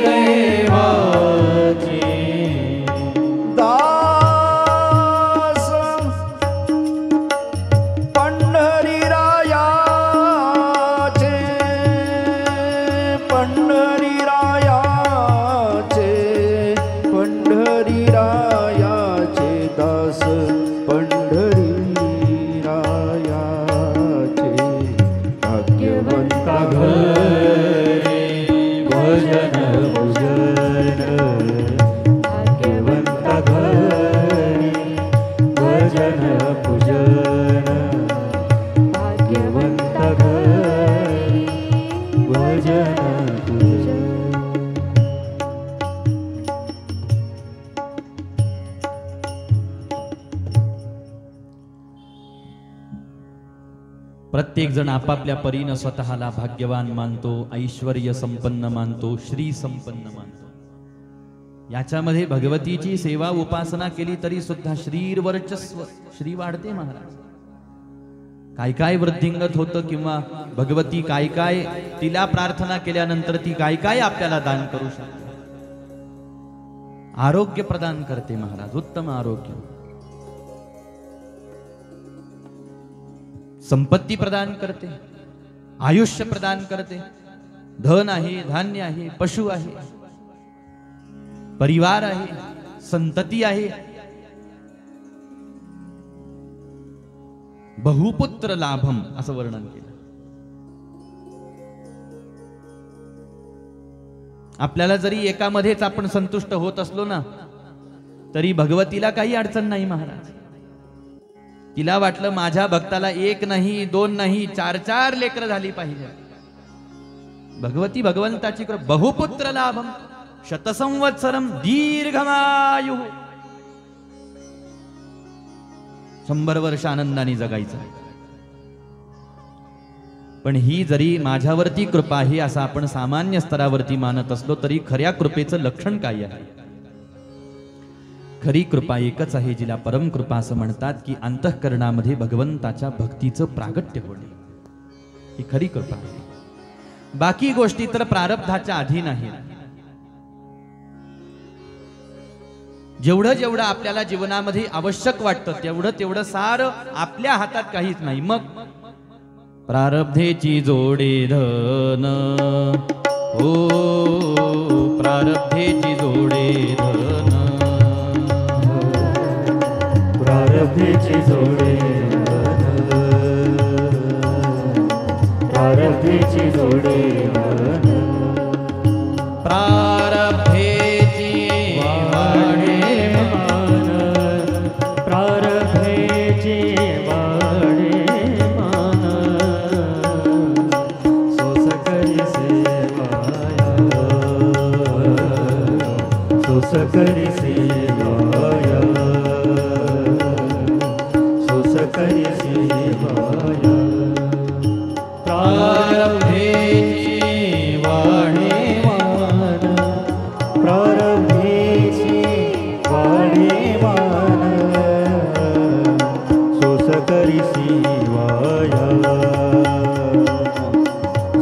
दैवाचे. दास पंढरीरायाचे, पंढरीरायाचे, पंढरीरायाचे दास पंढरीरायाचे. भाग्यवंता घरे भजन भजन, भाग्यवंता घरी भजन पूजन, भाग्यवंता घरी भजन पूजन. प्रत्येक जण आपापल्या परीनं स्वतःला भाग्यवान मानतो, ऐश्वर्य संपन्न मानतो, श्री संपन्न मानतो. याच्यामध्ये भगवतीची सेवा उपासना केली तरी सुद्धा श्रीर वर्चस्व, श्री वाढते महाराज. काय काय वृद्धिंगत होतं किंवा भगवती काय काय तिला प्रार्थना केल्यानंतर ती काय काय आपल्याला दान करू शकते. आरोग्य प्रदान करते महाराज, उत्तम आरोग्य. संपत्ती प्रदान करते, आयुष्य प्रदान करते. धन आहे, धान्य आहे, पशु आहे, परिवार आहे, संतती आहे. बहुपुत्र लाभम असं वर्णन केलं. आपल्याला जरी एकामध्येच आपण संतुष्ट होत असलो ना तरी भगवतीला काही अडचण नाही महाराज. तिला वाटलं माझ्या भक्ताला एक नाही, दोन नाही, 4-4 लेकरं झाली पाहिजे. भगवती भगवंताची कृपा. बहुपुत्र लाभम शतसंवत्सरम दीर्घमायु. 100 वर्ष आनंदाने जगायचं. पण ही जरी माझ्यावरती कृपा आहे असं आपण सामान्य स्तरावरती मानत असलो तरी खऱ्या कृपेचं लक्षण काय आहे? खरी कृपा एकच आहे, जिला परम कृपा असं म्हणतात, की अंतःकरणामध्ये भगवंताच्या भक्तीचं प्रागट्य होणे ही खरी कृपा आहे. बाकी गोष्टी तर प्रारब्धाच्या अधीन आहेत. जेवढं जेवढं आपल्याला जीवनामध्ये आवश्यक वाटतं तेवढं सारं आपल्या हातात काहीच नाही. मग प्रारब्धेची जोडे धन, हो प्रारब्धेची जोडे धन, प्रारब्धेची जोडे धन, प्रारब्धेची जोडे धन, प्रारब्धेची वाढे मान, प्रारब्धेची करी सेवाया सोस करी सेवाया प्रारब्धेची वाढे मान प्रारब्धेची वाढे मान सोस करी सेवाया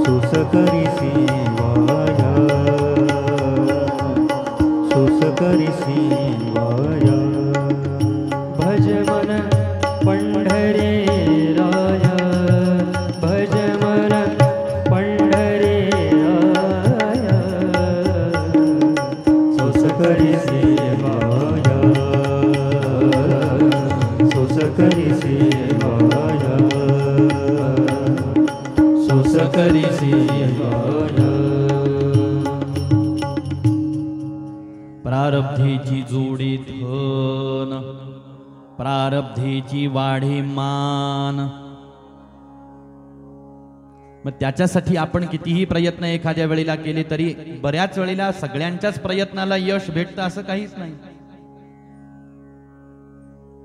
सोस करी सेवाया सोस करी सेवाया भज मन पंढरी राया भज मन पंढरी राया सोस करी सेवाया सोस करी सेवाया सोस करी सेवाया प्रारब्धेची जोडी धन प्रारब्धेची वाढे मान. मग त्याच्यासाठी आपण कितीही प्रयत्न एखाद्या वेळेला केले तरी बऱ्याच वेळेला सगळ्यांच्याच प्रयत्नाला यश भेटतं असं काहीच नाही.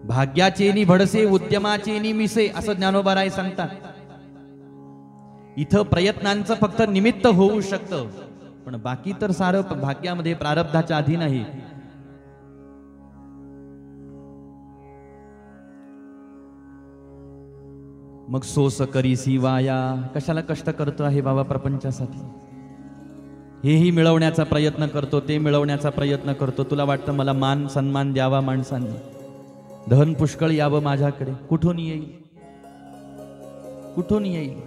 भाग्याचे नि भडसे उद्यमाचे नि मिसे असं ज्ञानोबाराय सांगतात. इथं प्रयत्नांचं फक्त निमित्त होऊ शकतं पण बाकी तर सारं भाग्यामध्ये प्रारब्धाच्या अधीन आहे. मग सोस करीसी वाया कशाला कष्ट करतो आहे बाबा प्रपंचासाठी. हेही मिळवण्याचा प्रयत्न करतो ते मिळवण्याचा प्रयत्न करतो. तुला वाटतं मला मान सन्मान द्यावा माणसांनी धन पुष्कळ यावं माझ्याकडे कुठून येईल कुठून येईल.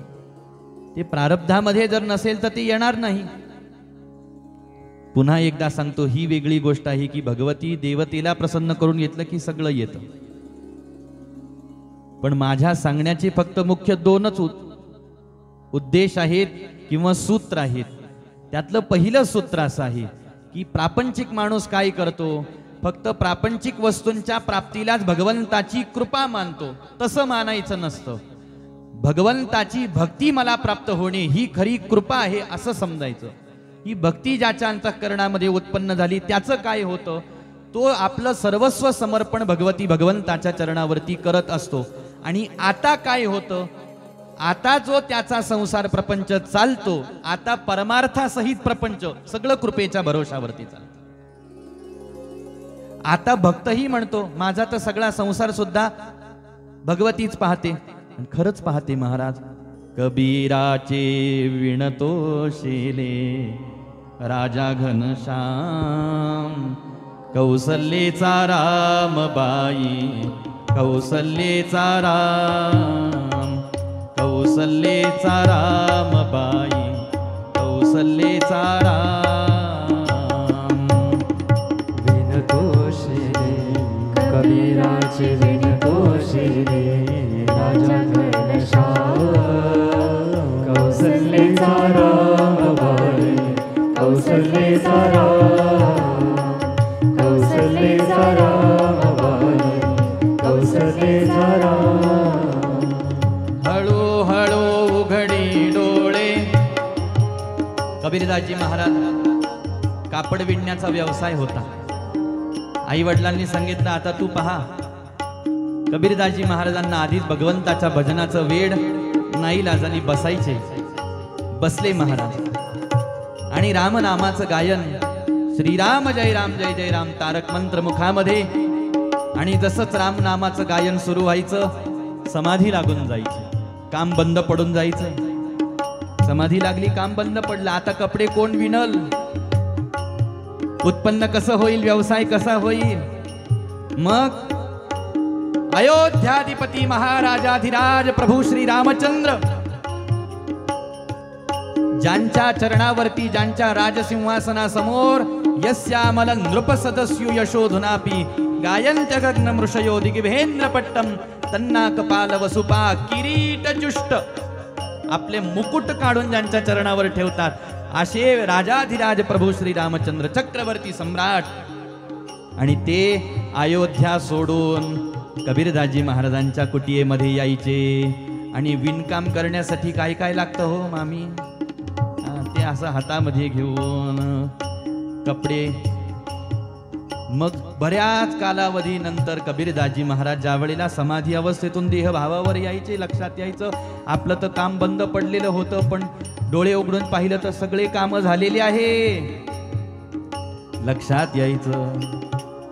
ते प्रारब्धामध्ये जर नसेल तर ते येणार नाही. पुन्हा एकदा सांगतो ही वेगळी गोष्ट आहे की भगवती देवतेला प्रसन्न करून घेतलं की सगळं येतं. पण माझ्या सांगण्याचे फक्त मुख्य दोनच उद्देश आहेत किंवा सूत्र आहेत. त्यातलं पहिलं सूत्र असं आहे की प्रापंचिक माणूस काय करतो फक्त प्रापंचिक वस्तूंच्या प्राप्तीलाच भगवंताची कृपा मानतो. तसं मानायचं नसतं. भगवंताची भक्ती मला प्राप्त होणे ही खरी कृपा आहे असं समजायचं. ही भक्ती ज्याच्या अंतःकरणामध्ये उत्पन्न झाली त्याचं काय होतं तो आपलं सर्वस्व समर्पण भगवंताच्या चरणावरती करत असतो. आणि आता काय होतं आता जो त्याचा संसार प्रपंच चालतो आता परमार्थासहित प्रपंच सगळं कृपेच्या भरोशावरती चालतं. आता भक्तही म्हणतो माझा तर सगळा संसार सुद्धा भगवतीच पाहते. खरंच पाहते महाराज. कबीराचे विणतो शेले राजा घनश्याम कौसल्येचा रामबाई कौसल्येचा राम कौसल्येचा रामबाई कौसल्येचा राम. विनतोषिरे कबीराचे विनतोषिरे राजा घनश्याम कौसल्येचा रामबाई कौसल्येचा राम कौसल्येचा रामबाई कौसल्येचा राम. हळूहळू उघडी डोळे. कबीरदासजी महाराज कापड विणण्याचा व्यवसाय होता. आई वडिलांनी सांगितलं आता तू पहा. कबीरदासजी महाराजांना आधीच भगवंताच्या भजनाचं वेड नाही लाजानी बसायचे. बसले महाराज आणि रामनामाचं गायन श्रीराम जय राम तारक मंत्र मुखामध्ये. आणि जसंच रामनामाचं गायन सुरू व्हायचं समाधी लागून जायची. काम बंद पडून जायचं. समाधी लागली काम बंद पडलं. आता कपडे कोण विणल उत्पन्न कसं होईल व्यवसाय कसा होईल. मग अयोध्याधिपती महाराजाधिराज प्रभू श्री रामचंद्र ज्यांच्या चरणावरती ज्यांच्या राजसिंहासनासमोर यस्यामल नृपसदस्यु यशोधुनापी गायन्त्य गगन मृषयो दिग्भेंद्र पट्टम तन्ना कपाल वसुपा किरीट जुष्ट आपले मुकुट काढून ज्यांच्या चरणावर ठेवतात असे राजाधिराज प्रभू श्री रामचंद्र चक्रवर्ती सम्राट. आणि ते अयोध्या सोडून कबीरदासजी महाराजांच्या कुटियेमध्ये यायचे. आणि विणकाम करण्यासाठी काय काय लागतं हो मामी. ते असं हातामध्ये घेऊन कपडे मग बऱ्याच कालावधीनंतर कबीरदासजी महाराज ज्या वेळेला समाधी अवस्थेतून देहभावावर यायचे, लक्षात यायचं आपलं तर काम बंद पडलेलं होतं, पण डोळे उघडून पाहिलं तर सगळे काम झालेले आहे. लक्षात यायचं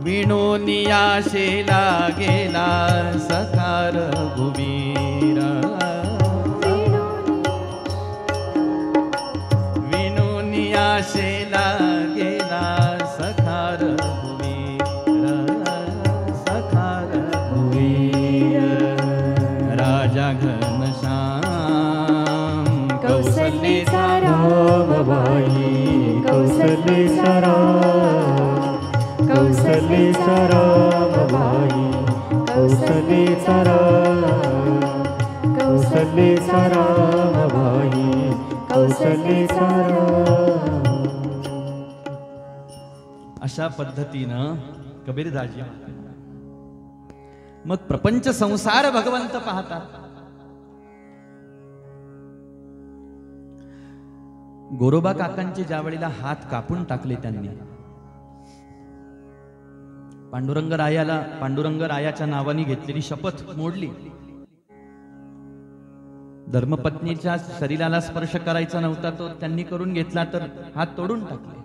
विणोनियाशेला गेला सकार भुवीरा, विणोनियाशेला गेला सखार भुवीरा, सखार भुवीरा. राजा घनश्याम कौसल्येचा रामबाई, कौसल्येचा कौसल्येचा रामबाई, कौसल्येचा कौसल्येचा रामबाई, कौसल्येचा अशा पद्धतीनं कबीरदासजी मग प्रपंच संसार भगवंत पाहतात. गोरोबा काकांचे ज्या वेळेला हात कापून टाकले त्यांनी, पांडुरंग रायाच्या नावाने घेतलेली शपथ मोडली. धर्मपत्नीच्या शरीराला स्पर्श करायचा नव्हता तो त्यांनी करून घेतला, तर हात तोडून टाकले.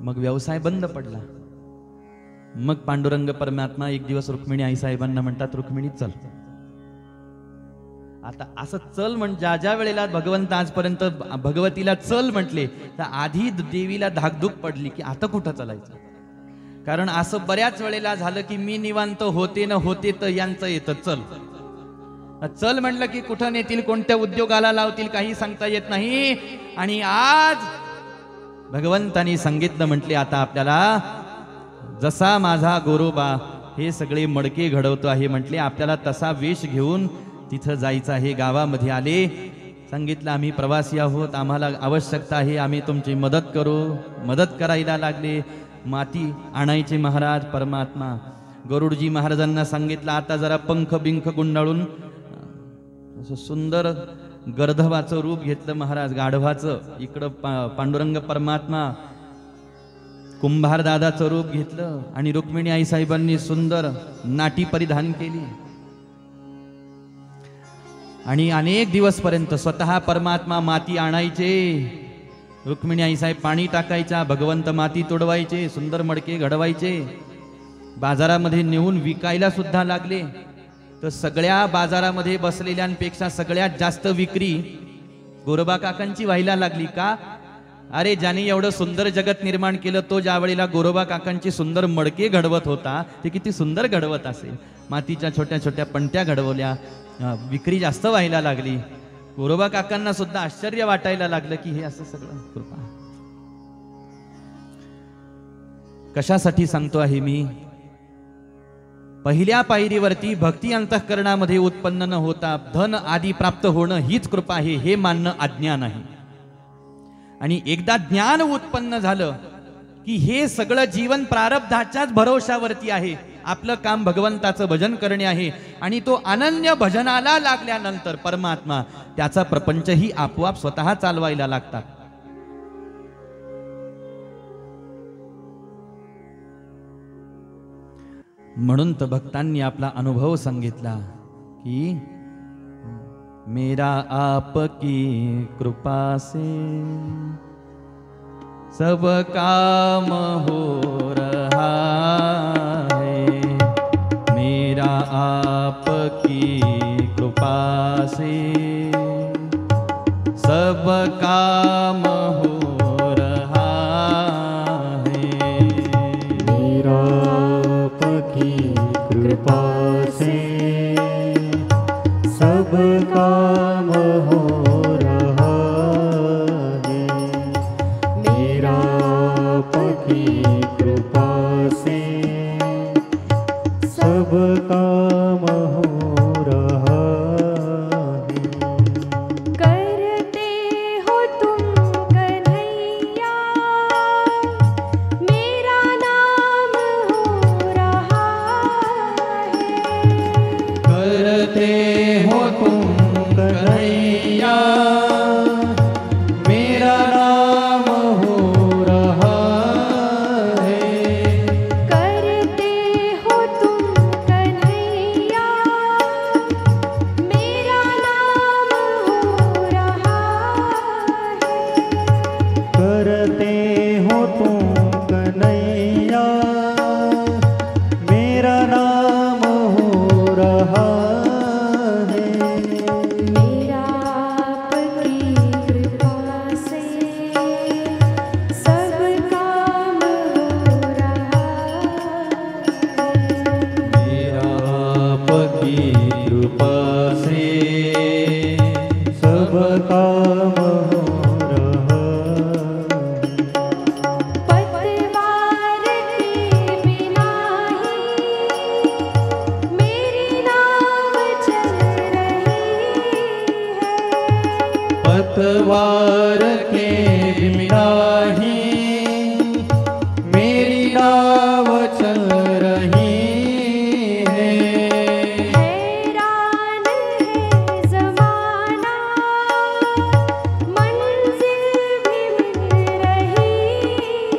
मग व्यवसाय बंद पडला. मग पांडुरंग परमात्मा एक दिवस रुक्मिणी आईसाहेबांना म्हणतात, रुक्मिणी चल. आता असं चल ज्या ज्या वेळेला भगवंत आजपर्यंत भगवतीला चल म्हटले, तर आधी देवीला धाकधूक पडली की आता कुठं चालायचं. कारण असं बऱ्याच वेळेला झालं की मी निवांत होते न होते तर यांचं येतं चल. चल म्हटलं की कुठं नेतील, कोणत्या उद्योगाला लावतील काही सांगता येत नाही. आणि आज भगवंतानी सांगितलं, म्हटले आता आपल्याला जसा माझा गोरोबा हे सगळे मडके घडवतो आहे म्हटले, आपल्याला तसा वेश घेऊन तिथं जायचं आहे. गावामध्ये आले, सांगितलं आम्ही प्रवासी आहोत, आम्हाला आवश्यकता आहे, आम्ही तुमची मदत करू. मदत करायला लागले. माती आणायचे महाराज परमात्मा. गरुडजी महाराजांना सांगितलं आता जरा पंख बिंख गुंडाळून असं सुंदर गर्धवाचं रूप घेतलं महाराज, गाढवाचं. इकडं पांडुरंग परमात्मा कुंभार दादाचं रूप घेतलं. आणि रुक्मिणी आईसाहेबांनी सुंदर नाटी परिधान केली. आणि अनेक दिवस पर्यंत स्वतः परमात्मा माती आणायचे, रुक्मिणी आईसाहेब पाणी टाकायच्या, भगवंत माती तोडवायचे, सुंदर मडके घडवायचे, बाजारामध्ये नेऊन विकायला सुद्धा लागले. तर सगळ्या बाजारामध्ये बसलेल्यांपेक्षा सगळ्यात जास्त विक्री गोरोबा काकांची व्हायला लागली. का? अरे ज्याने एवढं सुंदर जगत निर्माण केलं तो ज्या वेळेला गोरोबा काकांची सुंदर मडके घडवत होता, ते किती सुंदर घडवत असेल. मातीच्या छोट्या छोट्या पंट्या घडवल्या, विक्री जास्त व्हायला लागली. गोरोबा काकांना सुद्धा आश्चर्य वाटायला लागलं की हे असं सगळं कृपा. कशासाठी सांगतो आहे मी? पहिल्या पायरीवरती भक्ती अंतःकरणामध्ये उत्पन्न न होता धन आदी प्राप्त होणं हीच कृपा आहे हे मानणं अज्ञान आहे. आणि एकदा ज्ञान उत्पन्न झालं की हे सगळं जीवन प्रारब्धाच्याच भरोशावरती आहे. आपलं काम भगवंताचं भजन करणे आहे. आणि तो अनन्य भजनाला लागल्यानंतर परमात्मा त्याचा प्रपंचही आपोआप स्वतः चालवायला लागतात. म्हणून तर भक्तांनी आपला अनुभव सांगितला की मेरा आपकी कृपा से सब काम हो रहा है, मेरा आपकी कृपा से सब काम हो रहा है, मेरा आपकी कृपा से सब काम हो रहा है, मेरा आपकी कृपा से सब काम हो रहा है. करते हो तुम कन्हैया, मेरा नाम हो रहा है. करते हो तुम कन्हैया, मेरा नाम हो रहा है. से सब काम हो रहा है। पतवार के बिना ही मेरी नाव चल रही है। पतवार के बिना ही मेरी नाव चल रही है। हैरान है ज़माना मंजिल भी मिल रही है।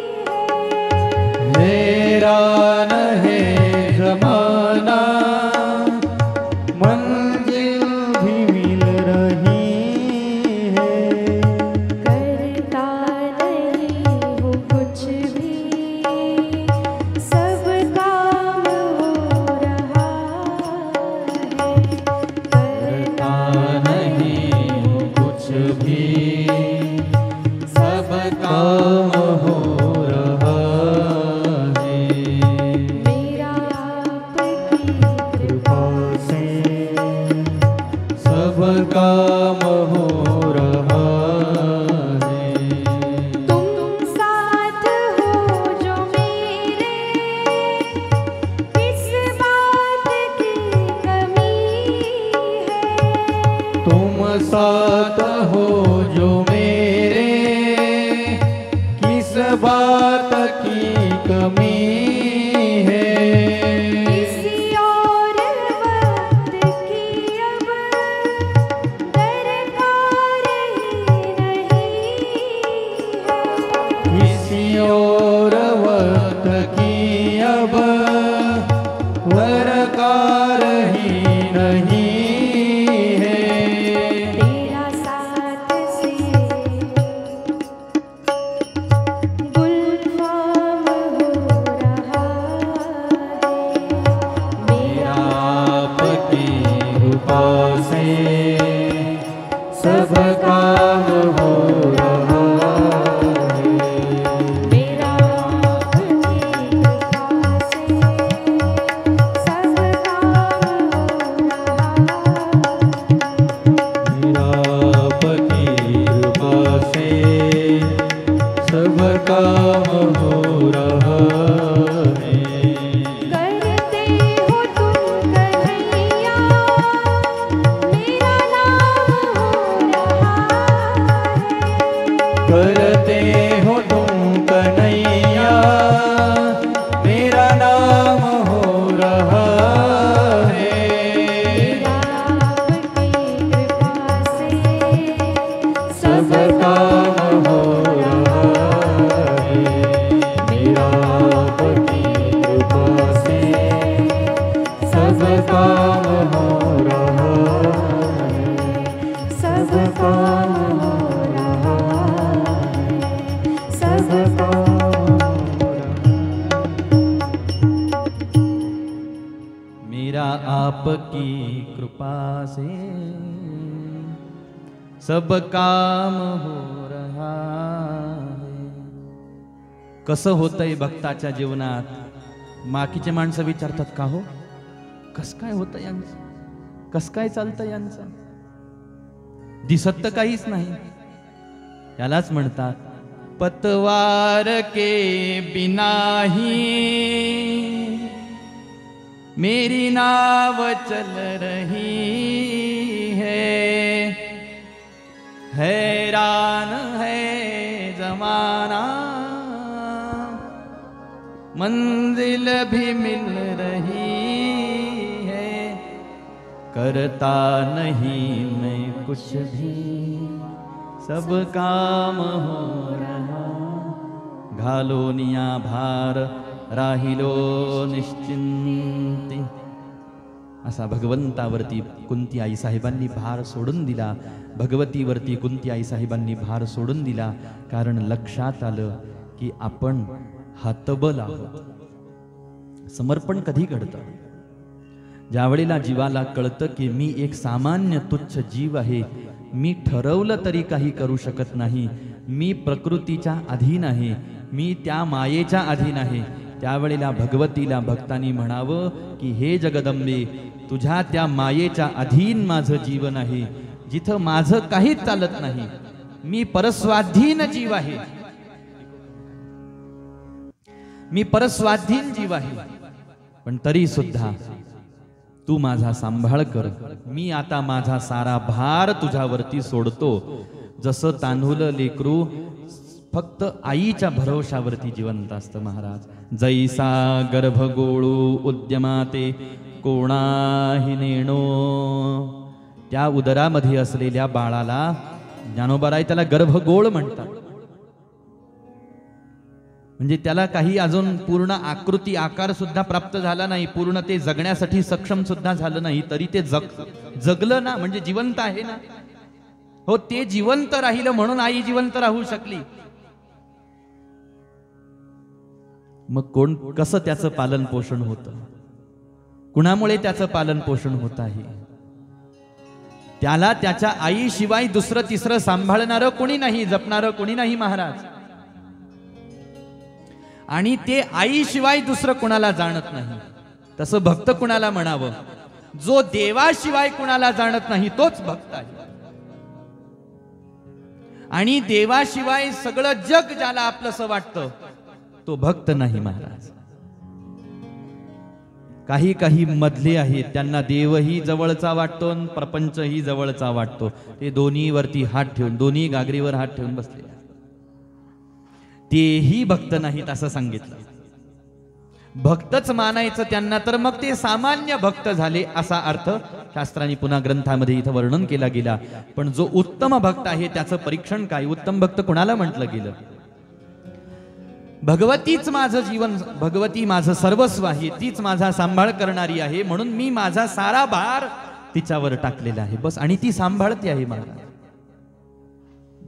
हैरान है ज़माना मंजिल भी मिल रही है। करता नहीं हूँ कुछ भी सब काम हो रहा है। करता नहीं कुछ भी सब काम हो रहा है। मेरा आपकी कृपा से सब काम हो रहा है। तुम साथ हो जो मेरे किस बात की कमी है। तुम साथ हो जो मेरे किस बात की कमी है। किसी और वक्त की अब दरकार ही नहीं है। किसी और वक्त की अब दरकार ही नहीं है। तेरा साथ से गुलफाम हो रहा है। मेरा आपकी कृपा से सब काम हो रहा है। मेरा आपकी कृपा से सब काम हो रहा है। मेरा आपकी कृपा से सब काम हो रहा है। करते हो तुम कन्हैया मेरा नाम हो रहा है। करते हो तुम कन्हैया मेरा नाम हो रहा है। मेरा आपकी कृपा से सब काम हो रहा है। मेरा आपकी कृपा से सब काम हो रहा है। सब काम हो रहा है। सब काम हो रहा है। मेरा आपकी कृपा से सब काम हो रहा है. कसं होतंय भक्ताच्या जीवनात? माकीचे माणसं विचारतात का हो कस काय होतं यांचं, कस काय चालतं यांचं, दिसत तर काहीच नाही. यालाच म्हणतात पतवार के बिना ही मेरी नाव चल रही है. हैरान है जमाना मंजिल भी मिल रही है. करता नहीं मैं कुछ भी सब काम हो रहा. घालोनिया भार राहिलो निश्चिंती. असा भगवंतावरती कुंती आई साहेबांनी भार सोडून दिला. भगवतीवरती कुंती आई साहेबांनी भार सोडून दिला. कारण लक्षात आलं की आपण हतबल आहोत. समर्पण कधी घडतं? ज्यावेळेला जीवाला कळतं की मी एक सामान्य तुच्छ जीव आहे, मी ठरवलं तरी काही करू शकत नाही, मी प्रकृतीच्या अधीन आहे, मी त्या मायेच्या अधीन आहे, त्यावेळेला भगवतीला भक्तांनी म्हणावं की हे जगदंबे, तुझ्या त्या मायेच्या अधीन माझं जीवन आहे, जिथं माझं काहीच चालत नाही. मी परस्वाधीन जीव आहे, मी परस्वाधीन जीव आहे, पण तरी सुद्धा तू माझा सांभाळ कर. मी आता माझा सारा भार तुझ्यावरती सोडतो. जसं तान्हुलं लेकरू फक्त आईच्या भरोशावरती जिवंत असतं महाराज. जैसा गर्भ गोळू उद्यमाते कोणाही नेणो. त्या उदरामध्ये असलेल्या बाळाला ज्ञानोबाराय त्याला गर्भगोळ म्हणतात. म्हणजे त्याला काही अजून पूर्ण आकृती आकार सुद्धा प्राप्त झाला नाही, पूर्ण ते जगण्यासाठी सक्षम सुद्धा झालं नाही, तरी ते जगलं ना, म्हणजे जिवंत आहे ना. हो, ते जिवंत राहिलं म्हणून आई जिवंत राहू शकली. मग कसं त्याचं पालन पोषण होतं, कुणामुळे त्याचं पालन पोषण होत आहे? त्याला त्याच्या आईशिवाय दुसरं तिसरं सांभाळणारं कोणी नाही, जपणारं कोणी नाही महाराज. आणि ते आईशिवाय दुसरं कुणाला जाणत नाही. तसं भक्त कुणाला म्हणावं? जो देवाशिवाय कुणाला जाणत नाही तोच भक्त आहे. आणि देवाशिवाय सगळं जग ज्याला आपलंसं वाटतं तो भक्त नाही महाराज. काही काही मधले आहेत, त्यांना देवही जवळचा वाटतो आणि प्रपंचही जवळचा वाटतो. ते दोन्ही वरती हात ठेवून, दोन्ही गागरीवर हात ठेवून बसले, तेही भक्त नाहीत असं सांगितलं. भक्तच मानायचं त्यांना तर मग ते सामान्य भक्त झाले असा अर्थ शास्त्रांनी पुन्हा ग्रंथामध्ये इथं वर्णन केला गेला. पण जो उत्तम भक्त आहे त्याचं परीक्षण काय? उत्तम भक्त कुणाला म्हटलं गेलं? भगवतीच माझं जीवन, भगवती माझं सर्वस्व आहे, तीच माझा सांभाळ करणारी आहे, म्हणून मी माझा सारा भार तिच्यावर टाकलेला आहे बस. आणि ती सांभाळते आहे महाराज.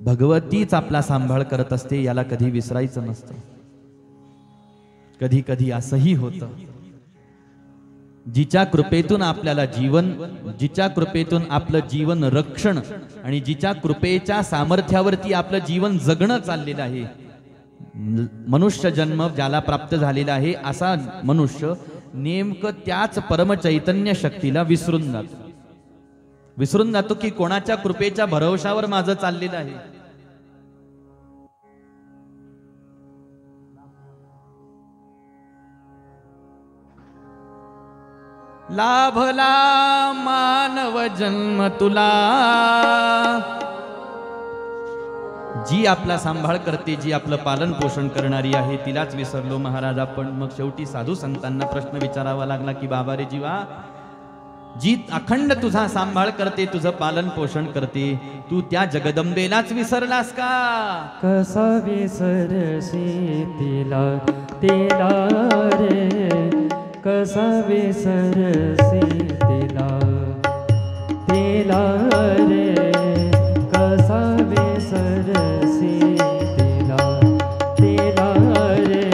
भगवतीच आपला सांभाळ करत असते, याला कधी विसरायचं नसतं. कधी कधी असंही होतं, जिच्या कृपेतून आपल्याला जीवन, जिच्या कृपेतून आपलं जीवन रक्षण आणि जिच्या कृपेच्या सामर्थ्यावरती आपलं जीवन जगणं चाललेलं आहे, मनुष्य जन्म ज्याला प्राप्त झालेला आहे, असा मनुष्य नेमकं त्याच परमचैतन्य शक्तीला विसरून जातो. विसरून जातो की कोणाच्या कृपेच्या भरोशावर माझं चाललेलं आहे. लाभला मानव जन्म तुला. जी आपला सांभाळ करते, जी आपलं पालन पोषण करणारी आहे, तिलाच विसरलो महाराज आपण. मग शेवटी साधू संतांना प्रश्न विचारावा लागला की बाबा रे जीवा, जी अखंड तुझा सांभाळ करते, तुझं पालन पोषण करते, तू त्या जगदंबेलाच विसरलास का? कसा विसरशी तिला, तिला रे, कसा विसरशी तिला, तिला रे, कसा विसरशी तिला, तिला रे,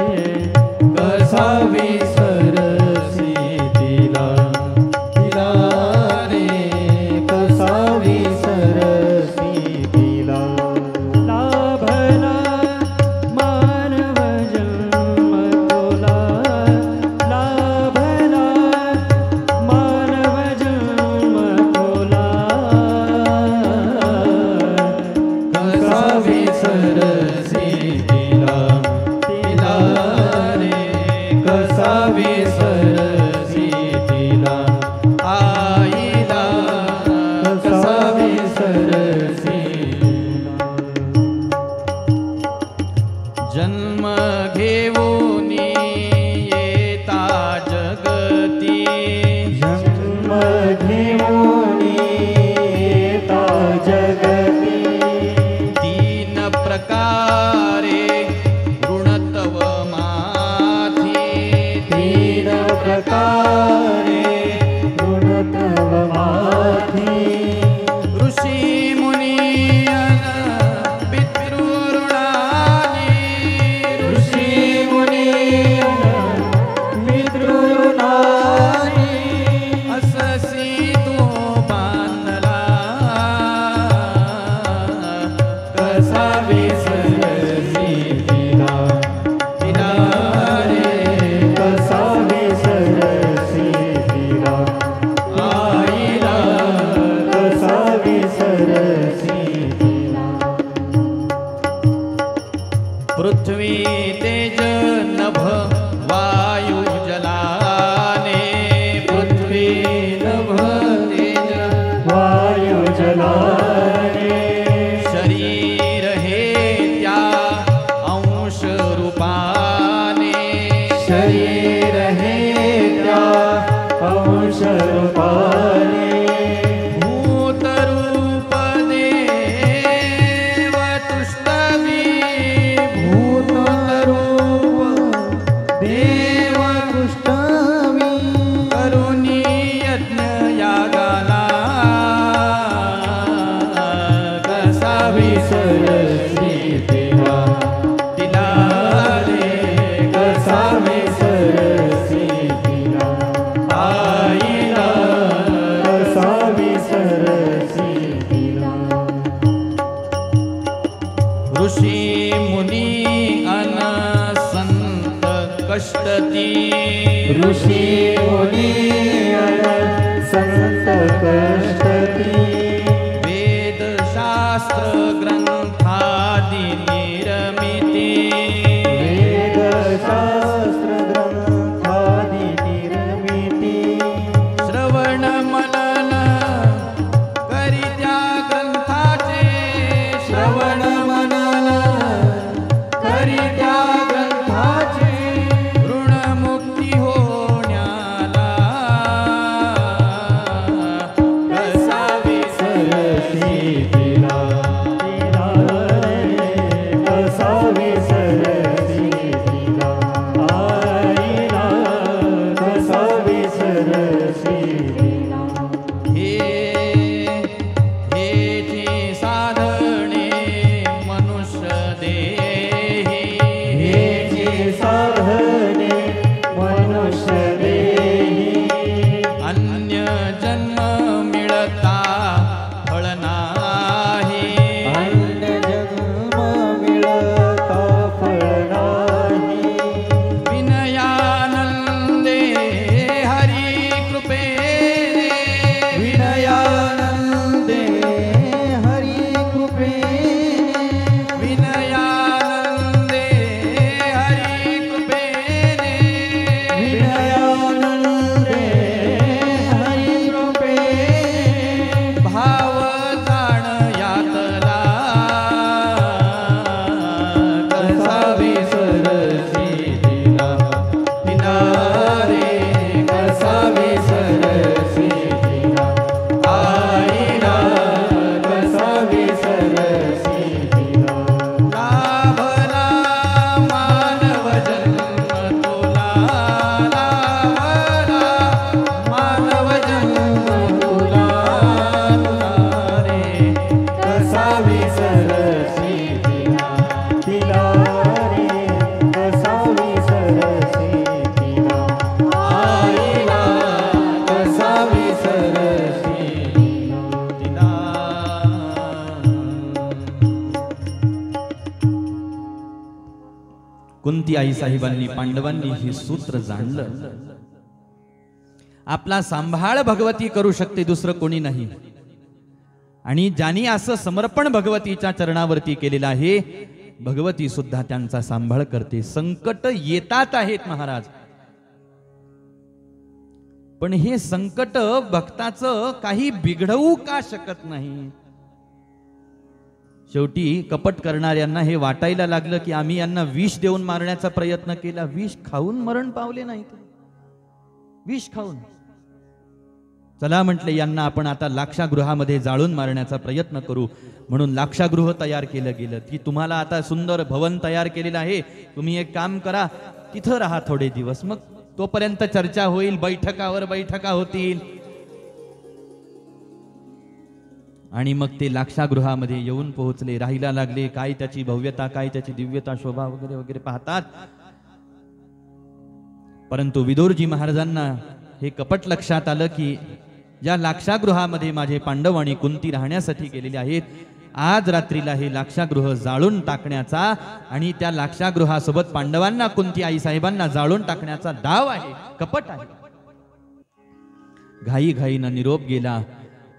कसा विसरशी तिला, तिला रे, कसा विसरशी तिला. लाभला मानव जन्म तुला, लाभला मानव जन्म तुला, ऋषी मुनी संत कष्टती वेदशास्त्र ग्रंथादि निर्मिती वेदशास्त्र ग्रंथादि निर्मिती श्रवण मनन करी त्या ग्रंथाचे श्रवण मनन करी त्या ग्रंथाचे ऋणमुक्ती होण्याला कसा सरसी तिला तिला रे कसा विसरसी तिला आईला कसा विसरसी तिला हे जी साधने मनुष्य देही हे जे साधने मनुष्य देही अन्य जन्म मिळता फळ नाही अन्य जन्म मिळता फळ नाही विनयानंदे हरी कृपेने विनयानंदे हरी कृपेने विनयानंदे हरी कृपेने विनयानंदे हरी कृपेने भाव जाण यातला कसा विसरसी तिला तिला रे कसा विसरसी तिला आईला कसा विसरसी तिला लाभला मानव जन्म तुला लाभला मानव जन्म तुला रे कसा विसरसी तिला तिला रे कसा विसरसी तिला आईला कसा विसरसी तिला कुंती आई साहेबांनी पांडवांनी हे सूत्र जाणलं आपला सांभाळ भगवती करू शकते दुसरं कोणी नाही आणि ज्यांनी असं समर्पण भगवतीच्या चरणावरती केलेलं आहे भगवती सुद्धा त्यांचा सांभाळ करते संकट येतात आहेत महाराज पण हे संकट भक्ताचं काही बिघडवू का शकत नाही शेवटी कपट करणाऱ्यांना हे वाटायला लागलं की आम्ही यांना विष देऊन मारण्याचा प्रयत्न केला विष खाऊन मरण पावले नाही विष खाऊन चला म्हटले यांना आपण आता लाक्षागृहामध्ये जाळून मारण्याचा प्रयत्न करू म्हणून लाक्षागृह तयार केलं गेलं की तुम्हाला आता सुंदर भवन तयार केलेलं आहे तुम्ही एक काम करा तिथं राहा थोडे दिवस मग तोपर्यंत चर्चा होईल बैठकावर बैठका होतील आणि मग ते लाक्षागृहामध्ये येऊन पोहोचले राहायला लागले काय त्याची भव्यता काय त्याची दिव्यता शोभा वगैरे वगैरे पाहतात परंतु विदुरजी महाराजांना हे कपट लक्षात आलं की या लाक्षागृहामध्ये माझे पांडव आणि कुंती राहण्यासाठी गेलेले आहेत आज रात्रीला हे लाक्षागृह जाळून टाकण्याचा आणि त्या लाक्षागृहासोबत पांडवांना कुंती आई साहेबांना जाळून टाकण्याचा डाव आहे कपट आहे घाई घाईनं निरोप गेला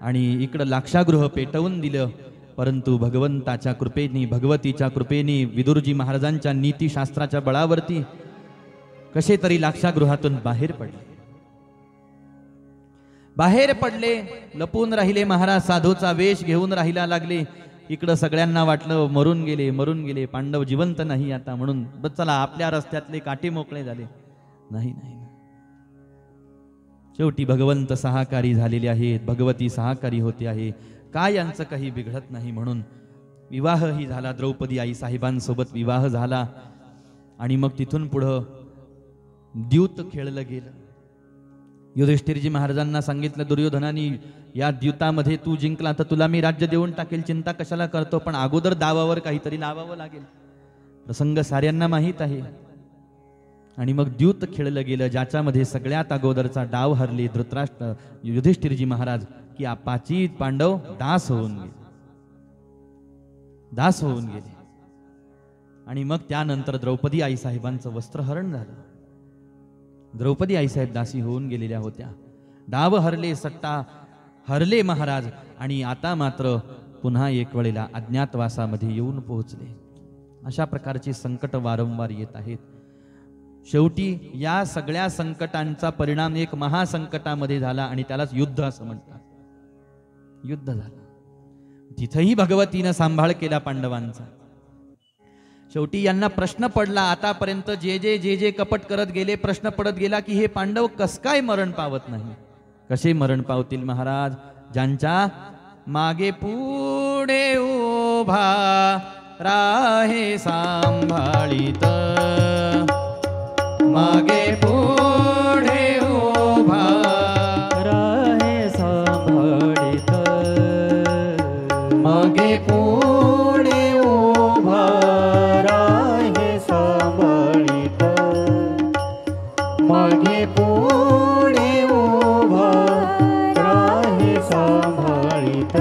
आणि इकडं लाक्षागृह पेटवून दिलं परंतु भगवंताच्या कृपेने भगवतीच्या कृपेने विदुरजी महाराजांच्या नीतीशास्त्राच्या बळावरती कसे तरी लाक्षागृहातून बाहेर पडले लपून राहिले महाराज साधूचा वेश घेऊन राहायला लागले इकडं सगळ्यांना वाटलं मरून गेले पांडव जिवंत नाही आता म्हणून चला आपल्या रस्त्यातले काटे मोकळे झाले नाही शेवटी भगवंत सहाकारी झालेले आहेत भगवती सहाकारी होते आहे काय यांचं काही बिघडत नाही म्हणून विवाहही झाला द्रौपदी आई साहेबांसोबत विवाह झाला आणि मग तिथून पुढं द्यूत खेळलं गेलं युधिष्ठिरजी महाराजांना सांगितलं दुर्योधनाने या द्यूतामध्ये तू जिंकला तर तुला मी राज्य देऊन टाकेल चिंता कशाला करतो पण अगोदर दावावर काहीतरी लावावं लागेल प्रसंग साऱ्यांना माहीत आहे आणि मग द्यूत खेळलं गेलं ज्याच्यामध्ये सगळ्यात अगोदरचा डाव हरले धृतराष्ट्र युधिष्ठिरजी महाराज की पाची पांडव दास होऊन गेले आणि मग त्यानंतर द्रौपदी आई साहेबांचं वस्त्रहरण झालं द्रौपदी आईसाहेब दासी होऊन गेलेल्या होत्या. डाव हरले, सट्टा हरले महाराज, आणि आता मात्र पुन्हा एक वेळेला अज्ञातवासामध्ये येऊन पोहोचले. अशा प्रकारची संकट वारंवार येत आहेत. शेवटी या सगळ्या संकटांचा परिणाम एक महासंकटामध्ये झाला आणि त्यालाच युद्ध असं म्हणतात. युद्ध झालं. तिथेही भगवतीनं सांभाळ केला पांडवांचा. शेवटी यांना प्रश्न पडला, आतापर्यंत जे जे कपट करत गेले, प्रश्न पडत गेला की हे पांडव कस काय मरण पावत नाही. कसे मरण पावतील महाराज? ज्यांच्या मागे पुढे उभा राहे सांभाळीत, मागे पुढे उभा राहे सांभाळीत, मागे पुढे उभा राहे सांभाळीत, मागे पुढे उभा राहे सांभाळीत.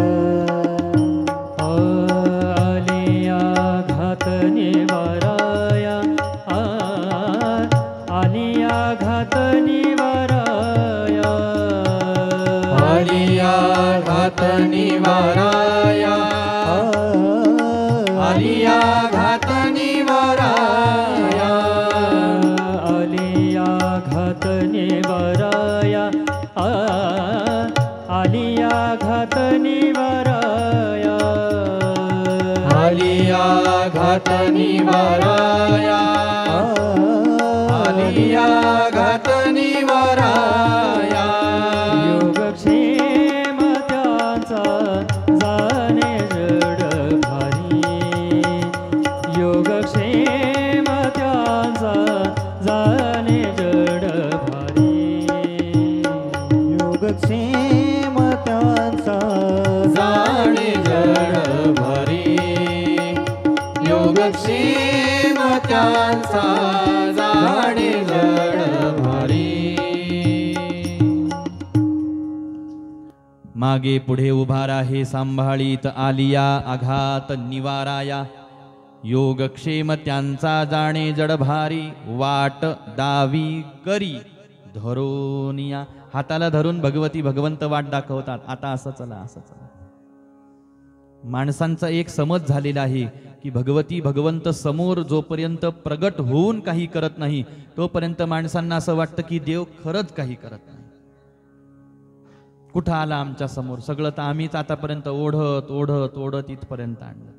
आलिया घात निवाराया, आलिया घात निवाराया, आलिया घात निवाराया, आलिया घात निवाराया, आलिया घात निवाराया, आलिया घात निवाराया, आलिया घात निवाराया, आलिया घात निवाराया. योगक्षेम त्याचा जाणे जड भारी, योगक्षेम त्याचा जाणे जड भारी, योगक्षेम त्याचा जाणे जड भरी, योगक्षेम त्यांचा जाणे जड भरी. मागे पुढे उभा राहे सांभाळीत, आलिया आघात निवाराया, योगक्षेम त्यांचा जाणे जड भारी, वाट डावी करी धरोनिया. हाताला धरून भगवती भगवंत वाट दाखवतात. आता असं चला, असं चला. माणसांचा एक समज झालेला आहे की भगवती भगवंत समोर जोपर्यंत प्रगट होऊन काही करत नाही तोपर्यंत माणसांना असं वाटतं की देव खरंच काही करत नाही. कुठं आला आमच्या समोर? सगळं तर आम्हीच आतापर्यंत ओढत ओढत ओढत इथपर्यंत आणलं.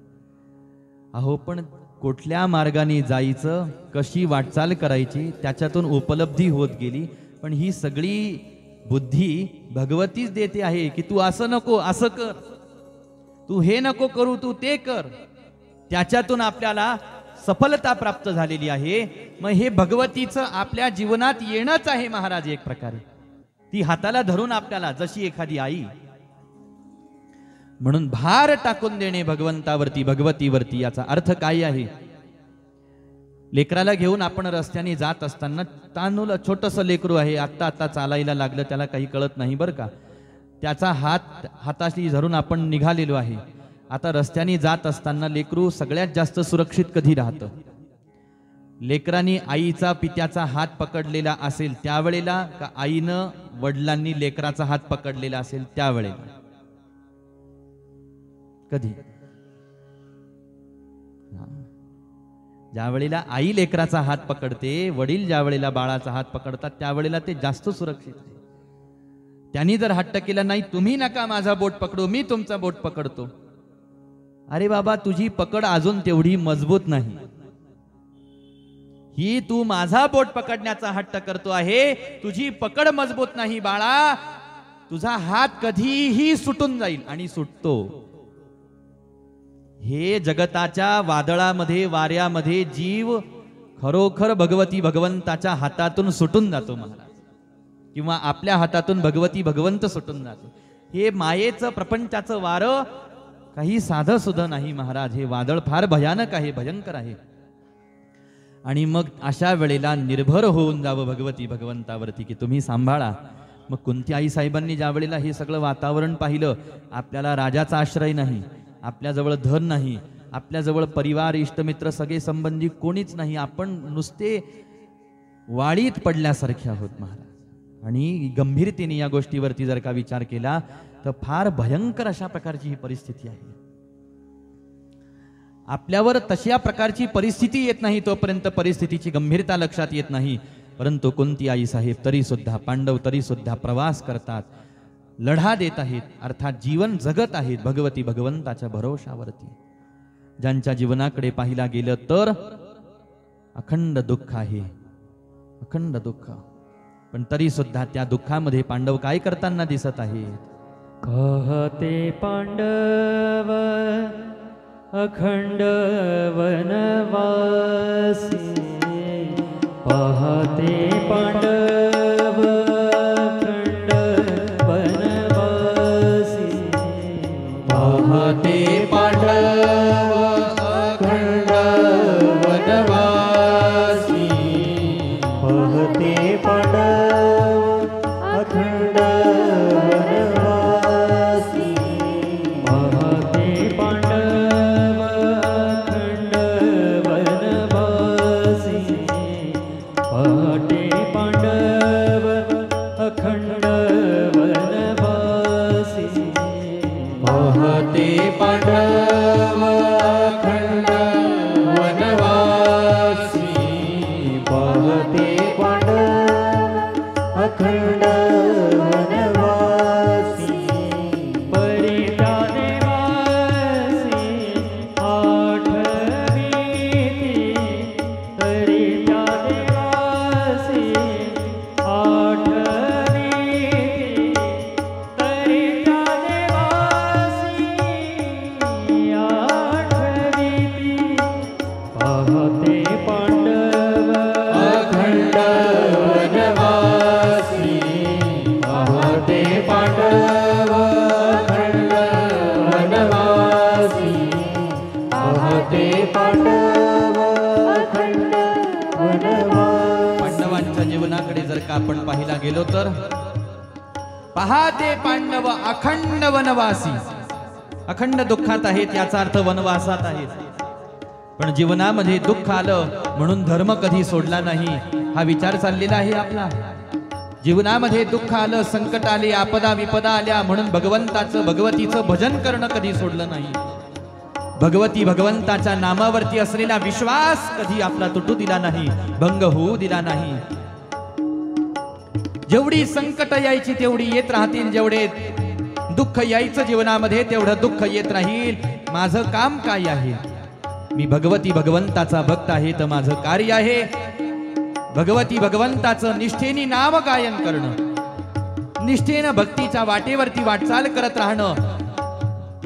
अहो, पण कुठल्या मार्गाने जायचं, कशी वाटचाल करायची, त्याच्यातून उपलब्धी होत गेली. पण ही सगळी बुद्धी भगवतीच देते आहे की तू असं नको, असं कर, तू हे नको करू, तू ते कर. त्याच्यातून आपल्याला सफलता प्राप्त झालेली आहे. मग हे भगवतीचं आपल्या जीवनात येणंच आहे महाराज. एक प्रकारे ती हाताला धरून आपल्याला, जशी एखादी आई. म्हणून भार टाकून देणे भगवंतावरती, भगवतीवरती. याचा अर्थ काय आहे? लेकराला घेऊन आपण रस्त्याने जात असताना, तांदूळ छोटंसं लेकरू आहे, आत्ता आत्ता चालायला लागलं, त्याला काही कळत नाही बरं का. त्याचा हाताशी धरून आपण निघालेलो आहे. आता रस्त्याने जात असताना लेकरू सगळ्यात जास्त सुरक्षित कधी राहतं? लेकरांनी आईचा पित्याचा हात पकडलेला असेल त्यावेळेला, का आईनं वडिलांनी लेकराचा हात पकडलेला असेल त्यावेळेला? कधी? ज्या वेळेला आई लेकराचा हात पकडते, वडील ज्या वेळेला बाळाचा हात पकडतात त्यावेळेला ते जास्त सुरक्षित आहे. त्यांनी जर हट्ट केला, नाही तुम्ही नका माझा बोट पकडू, मी तुमचा बोट पकडतो. अरे बाबा, तुझी पकड अजून तेवढी मजबूत नाही. ही तू माझा बोट पकडण्याचा हट्ट करतो आहे, तुझी पकड मजबूत नाही बाळा. तुझा हात कधीही सुटून जाईल आणि सुटतो. हे जगताच्या वादळामध्ये, वाऱ्यामध्ये जीव खरोखर भगवती भगवंताच्या हातातून सुटून जातो महाराज, किंवा आपल्या हातातून भगवती भगवंत सुटून जातो. हे मायेचं, प्रपंचाचं वारं काही साधं सुद्धा नाही महाराज. हे वादळ फार भयानक आहे, भयंकर आहे. आणि मग अशा वेळेला निर्भर होऊन जावं भगवती भगवंतावरती की तुम्ही सांभाळा. मग कुंती आई साहेबांनी ज्या वेळेला हे सगळं वातावरण पाहिलं, आपल्याला राजाचा आश्रय नाही, आपल्याजवळ धन नाही, आपल्याजवळ परिवार, इष्टमित्र, सगळे संबंधी कोणीच नाही, आपण नुसते वाळीत पडल्यासारखे आहोत महाराज. आणि गंभीरतेने या गोष्टीवरती जर का विचार केला तर फार भयंकर अशा प्रकारची ही परिस्थिती आहे. आपल्यावर तशा प्रकारची परिस्थिती येत नाही तोपर्यंत परिस्थितीची गंभीरता लक्षात येत नाही. परंतु कुंती आई साहेब तरी सुद्धा, पांडव तरी सुद्धा प्रवास करतात, लढा देत आहेत, अर्थात जीवन जगत आहेत भगवती भगवंताच्या भरोशावरती. ज्यांच्या जीवनाकडे पाहिला गेलं तर अखंड दुःख आहे, अखंड दुःख. पण तरी सुद्धा त्या दुःखामध्ये पांडव काय करताना दिसत आहेत? कहते पांडव अखंड वनवासी, पाहते पांडव अखंड वनवासी, पाहते पांडव अखंड वनवासी, पाहते पांडव अखंड वनवासी, पाहते पांडव अखंड वनवासी, पाहते पांडव अखंड वनवासी, पाहते पांडव अखंड वनवासी, पाहते पांडव अखंड वनवासी, परित्याने वासी आठवीती, परित्याने वासी आठवीती, परित्याने वासी आठवीती, पाहते पांडव अखंड वनवासी, पाहते पांडव अखंड वनवासी, पाहते पांडव अखंड वनवासी. पांडवांच्या जीवनाकडे जर का आपण पाहिला गेलो तर पाहते पांडव अखंड वनवासी, अखंड दुःखात आहेत याचा अर्थ वनवासात आहेत. पण जीवनामध्ये दुःख आलं म्हणून धर्म कधी सोडला नाही हा विचार चाललेला आहे आपला. जीवनामध्ये दुःख आलं, संकट आले, आपदा विपदा आल्या म्हणून भगवंताचं भगवतीचं भजन करणं कधी सोडलं नाही. भगवती भगवंताच्या नामावरती असलेला विश्वास कधी आपला तुटू दिला नाही, भंग होऊ दिला नाही. जेवढी संकट यायची तेवढी येत राहतील, जेवढे दुःख यायचं जीवनामध्ये तेवढं दुःख येत राहील. माझं काम काय आहे? मी भगवती भगवंताचा भक्त आहे तर माझं कार्य आहे भगवती भगवंताचं निष्ठेने नाम गायन करणं, निष्ठेनं भक्तीच्या वाटेवरती वाटचाल करत राहणं.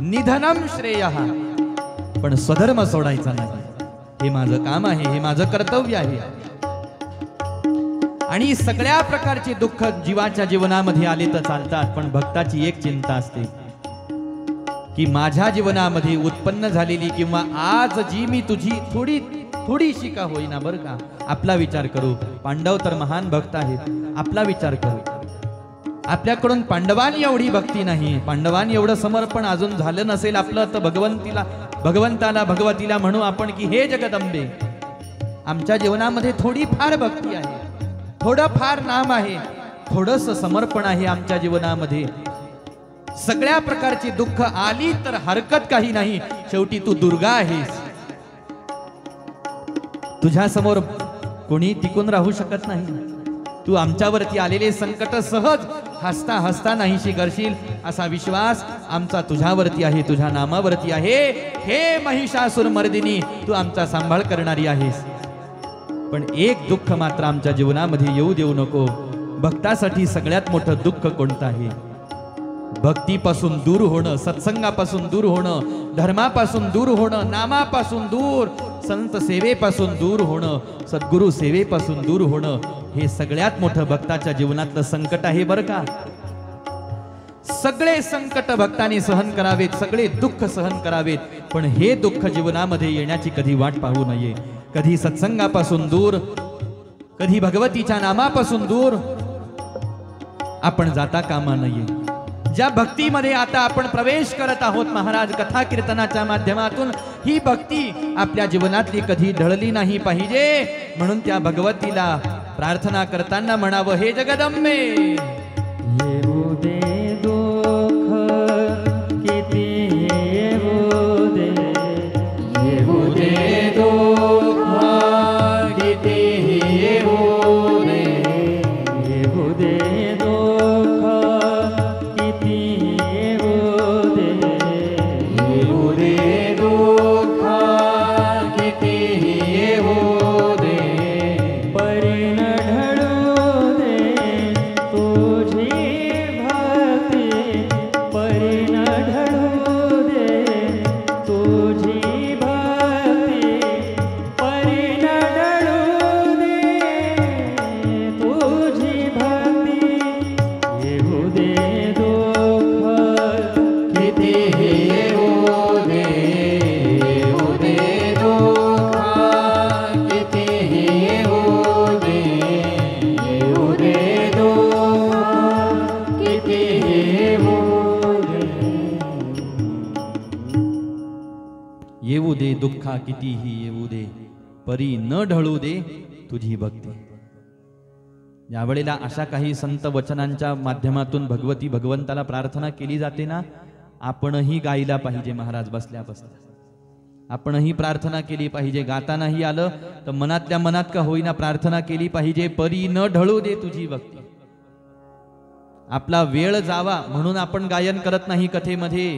निधनम श्रेयः, पण स्वधर्म सोडायचा नाही. हे माझं काम आहे, हे माझं कर्तव्य आहे. आणि सगळ्या प्रकारचे दुःख जीवाच्या जीवनामध्ये आले तर चालतात, पण भक्ताची एक चिंता असते की माझ्या जीवनामध्ये उत्पन्न झालेली किंवा आज जी मी तुझी थोडीशी का होईना बरं का, आपला विचार करू. पांडव तर महान भक्त आहेत, आपला विचार करू. आपल्याकडून पांडवांनी एवढी भक्ती नाही, पांडवांनी एवढं समर्पण अजून झालं नसेल आपलं तर भगवंताला भगवतीला म्हणू आपण की हे जगदंबे, आमच्या जीवनामध्ये थोडी फार भक्ती आहे, थोडं फार नाम आहे, थोडंसं समर्पण आहे आमच्या जीवनामध्ये. सगळ्या प्रकारची दुःख आली तर हरकत काही नाही, शेवटी तू दुर्गा आहेस. तुझ्या समोर कोणी टिकून राहू शकत नाही. तू आमच्यावरती आलेले संकट सहज हसता हसता नाहीशी करशील असा विश्वास आमचा तुझ्यावरती आहे, तुझ्या नामावरती आहे. हे महिषासुर मर्दिनी, तू आमचा सांभाळ करणारी आहेस. पण एक दुःख मात्र आमच्या जीवनामध्ये येऊ देऊ नको. भक्तासाठी सगळ्यात मोठं दुःख कोणतं आहे? भक्तीपासून दूर होणं, सत्संगापासून दूर होणं, धर्मापासून दूर होणं, नामापासून दूर, संत सेवेपासून दूर होणं, सद्गुरु सेवेपासून दूर होणं, हे सगळ्यात मोठं भक्ताच्या जीवनातलं संकट आहे बरं का. सगळे संकट भक्ताने सहन करावेत, सगळे दुःख सहन करावेत, पण हे दुःख जीवनामध्ये येण्याची कधी वाट पाहू नये. कधी सत्संगापासून दूर, कधी भगवतीच्या नामापासून दूर आपण जाता कामा नये. ज्या भक्तीमध्ये आता आपण प्रवेश करत आहोत महाराज कथा कीर्तनाच्या माध्यमातून, ही भक्ती आपल्या जीवनातली कधी ढळली नाही पाहिजे. म्हणून त्या भगवतीला प्रार्थना करताना म्हणावं, हे जगदंबे, येऊ दे दुःख किती येऊ दे, येऊ दे दुःख किती येऊ दे, येऊ दे दुःख किती येऊ दे, येऊ दे दुःख किती येऊ दे, परी न ढळू दे तुझी भक्ती, परी न ढळू दे तुझी भक्ती, परी न ढळू दे तुझी भक्ती, येऊ दे दुःख किती येऊ दे, येऊ दे दुःख किती येऊ दे, येऊ दे दुःख किती येऊ दे. येऊ दे दुःखा कितीही येऊ दे, परी न ढळू दे तुझी भक्ती. यावेळेला अशा काही संत वचनांच्या माध्यमातून भगवती भगवंताला प्रार्थना केली जाते ना, आपणही गायला पाहिजे. महाराज बसल्या बसल्या आपणही प्रार्थना केली पाहिजे. गातानाही आलं तर मनातल्या मनात का होईना प्रार्थना केली पाहिजे, परी न ढळू दे तुझी भक्ती. आपला वेळ जावा म्हणून आपण गायन करत नाही. कथेमध्ये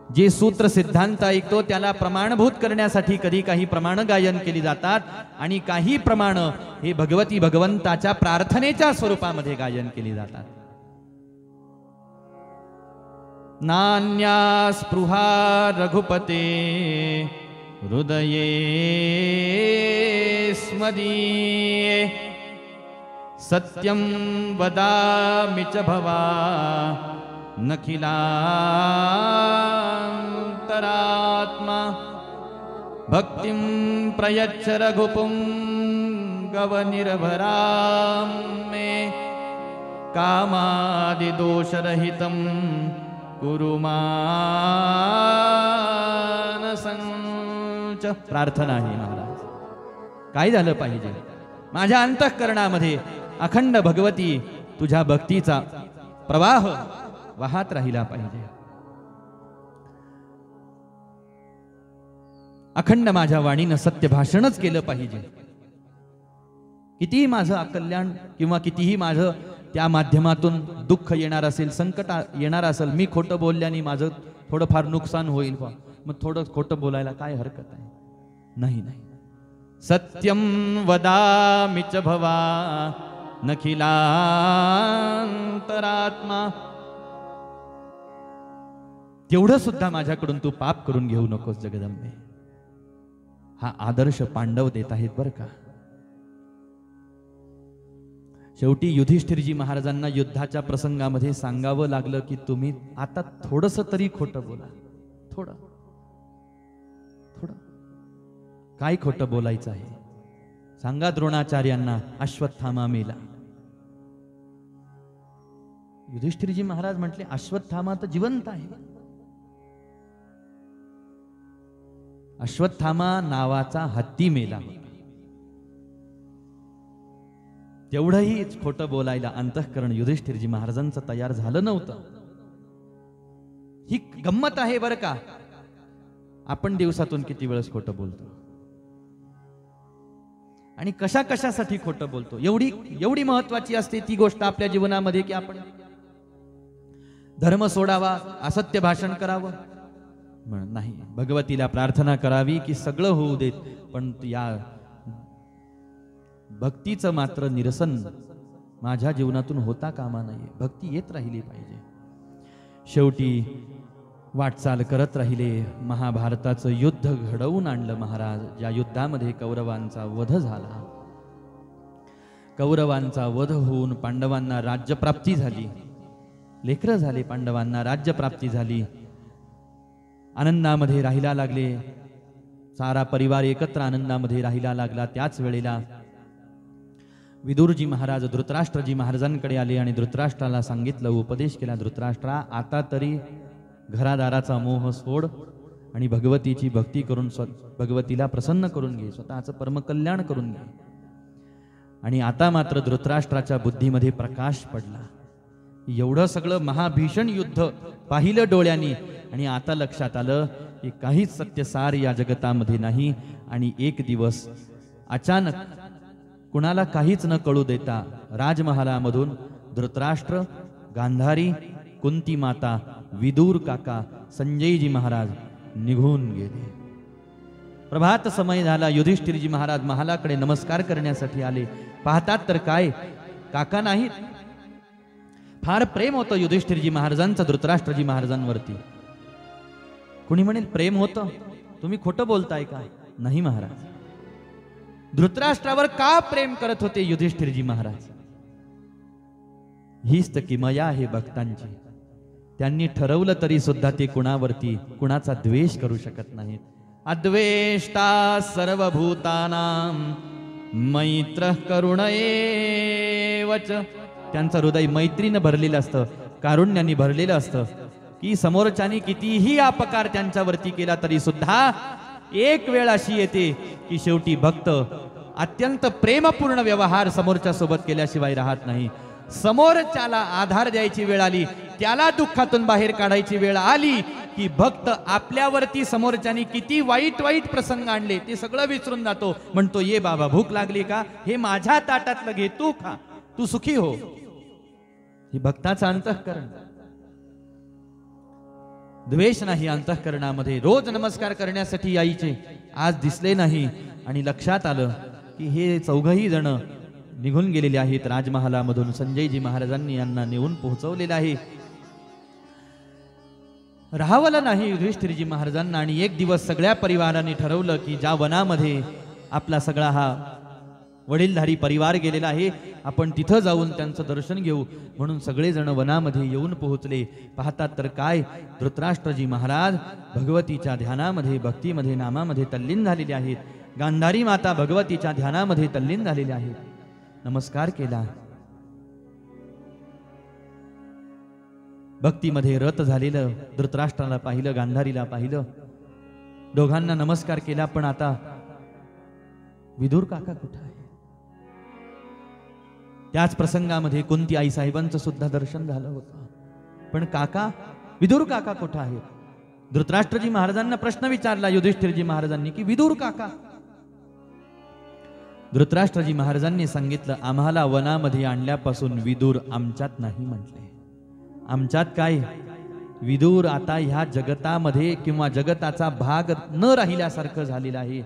जे सूत्र सिद्धांत ऐकतो त्याला प्रमाणभूत करण्यासाठी कधी काही प्रमाण गायन केली जातात आणि काही प्रमाण हे भगवती भगवंताच्या प्रार्थनेच्या स्वरूपामध्ये गायन केली जातात. नान्या स्पृहा रघुपते हृदये स्मदीये, सत्यं वदामि च भवा नखिलांतरात्मा, भक्तिं प्रयच्छ रघुपुंगव निर्भरां मे, कामादिदोषरहितं कुरु मानसंच. प्रार्थना आहे महाराज. काय झालं पाहिजे? माझ्या अंतःकरणामध्ये अखंड भगवती तुझ्या भक्तीचा प्रवाह वाहत राहिला पाहिजे. अखंड माझ्या वाणीनं सत्य भाषणच केलं पाहिजे. कितीही माझं अकल्याण किंवा कितीही माझं त्या माध्यमातून दुःख येणार असेल, संकट येणार असेल, मी खोटं बोलल्याने माझं थोडंफार नुकसान होईल, मग थोडं खोटं बोलायला काय हरकत आहे? नाही नाही. सत्यं वदामि च भवा नखिलांतरात्मा. तेवढं सुद्धा माझ्याकडून तू पाप करून घेऊ नकोस जगदंबे. हा आदर्श पांडव देत आहेत बरं का. शेवटी युधिष्ठिरजी महाराजांना युद्धाच्या प्रसंगामध्ये सांगावं लागलं की तुम्ही आता थोडस तरी खोटं बोला. थोडं थोडं काय खोटं बोलायचं आहे सांगा द्रोणाचार्यांना. अश्वत्थामा मेला. युधिष्ठिरजी महाराज म्हटले अश्वत्थामा तर जिवंत आहे. अश्वत्थामा नावाचा हत्ती मेला. तेवढंही खोटं बोलायला अंतःकरण युधिष्ठिरजी महाराजांचं तयार झालं नव्हतं. ही गंमत आहे बरं का. आपण दिवसातून किती वेळेस खोटं बोलतो आणि कशा कशासाठी खोटं बोलतो. एवढी महत्वाची असते ती गोष्ट आपल्या जीवनामध्ये की आपण धर्म सोडावा, असत्य भाषण करावं नाही. भगवतीला प्रार्थना करावी की सगळं होऊ देत, पण या भक्तीचं मात्र निरसन माझ्या जीवनातून होता कामा नये. भक्ती येत राहिली पाहिजे. शेवटी वाटचाल करत राहिले. महाभारताचं युद्ध घडवून आणलं महाराज. ज्या युद्धामध्ये कौरवांचा वध झाला. कौरवांचा वध होऊन पांडवांना राज्यप्राप्ती झाली. लेकरं झाले. पांडवांना राज्यप्राप्ती झाली. आनंदामध्ये राहिला लागले. सारा परिवार एकत्र आनंदामध्ये राहिला लागला. त्याच वेळेला विदुरजी महाराज धृतराष्ट्रजी महाराजांकडे आले आणि धृतराष्ट्राला सांगितलं, उपदेश केला. धृतराष्ट्रा, आता तरी घरादाराचा मोह सोड आणि भगवतीची भक्ती करून भगवतीला प्रसन्न करून घे. स्वतःचं परमकल्याण करून घे. आणि आता मात्र धृतराष्ट्राच्या बुद्धीमध्ये प्रकाश पडला. एवढं सगळं महाभीषण युद्ध पाहिलं डोळ्यांनी आणि आता लक्षात आलं की काहीच सत्यसार या जगतामध्ये नाही. आणि एक दिवस अचानक कुणाला काहीच न कळू देता राजमहालामधून धृतराष्ट्र, गांधारी, कुंती माता, विदूर काका, संजयजी महाराज निघून गेले. प्रभात समय झाला. युधिष्ठिरजी महाराज महालाकडे नमस्कार करण्यासाठी आले. पाहतात तर काय, काका नाहीत. फार प्रेम होतं युधिष्ठिरजी महाराजांचं धृतराष्ट्रजी महाराजांवरती. कुणी म्हणेल प्रेम होतं, तुम्ही खोटं बोलताय का? नाही महाराज. धृतराष्ट्रावर का प्रेम करत होते युधिष्ठिरजी महाराज? हीच तर किमया आहे भक्तांची. त्यांनी ठरवलं तरी सुद्धा ते कुणावरती कुणाचा द्वेष करू शकत नाहीत. अद्वेष्टा सर्वभूतानां मैत्र करुण एवच. त्यांचं हृदय मैत्रीनं भरलेलं असतं, कारुण्याने भरलेलं असतं की समोरच्यानी कितीही अपकार त्यांच्यावरती केला तरी सुद्धा एक वेळ अशी येते की शेवटी भक्त अत्यंत प्रेमपूर्ण व्यवहार समोरच्या सोबत केल्याशिवाय राहत नाही. समोरच्याला आधार द्यायची वेळ आली, त्याला दुःखातून बाहेर काढायची वेळ आली की भक्त आपल्यावरती समोरच्यानी किती वाईट वाईट प्रसंग आणले ते सगळं विसरून जातो. म्हणतो ये बाबा भूक लागली का, हे माझ्या ताटातलं घे, तू खा, तू सुखी हो. ही भक्ताचं अंतःकरण. द्वेष नाही अंतःकरणामध्ये. रोज नमस्कार करण्यासाठी यायचे, आज दिसले नाही आणि लक्षात आलं की हे चौघही जण निघून गेलेले आहेत राजमहालामधून. संजयजी महाराजांनी यांना नेऊन पोहोचवलेलं आहे. राहावलं नाही युधिष्ठिरजी महाराजांना. आणि एक दिवस सगळ्या परिवाराने ठरवलं की ज्या वनामध्ये आपला सगळा हा वडीलधारी परिवार गेलेला आहे आपण तिथं जाऊन त्यांचं दर्शन घेऊ. म्हणून सगळेजण वनामध्ये येऊन पोहोचले. पाहतात तर काय, धृतराष्ट्रजी महाराज भगवतीच्या ध्यानामध्ये, भक्तीमध्ये, नामामध्ये तल्लीन झालेले आहेत. गांधारी माता भगवतीच्या ध्यानामध्ये तल्लीन झालेल्या आहेत. नमस्कार केला. भक्तीमध्ये रत झालेलं धृतराष्ट्राला पाहिलं, गांधारीला पाहिलं, दोघांना नमस्कार केला. पण आता विदूर काका कुठं आहे? त्याच प्रसंगामध्ये कुंती आई साहेबांचं सुद्धा दर्शन झालं होतं. पण काका, विदूर काका कुठं आहेत? धृतराष्ट्रजी महाराजांना प्रश्न विचारला युधिष्ठिरजी महाराजांनी की विदूर काका. धृतराष्ट्रजी महाराजांनी सांगितलं, आम्हाला वनामध्ये आणल्यापासून विदूर आमच्यात नाही म्हटले. आमच्यात काय, विदूर आता ह्या जगतामध्ये किंवा जगताचा भाग न राहिल्यासारखं झालेला आहे.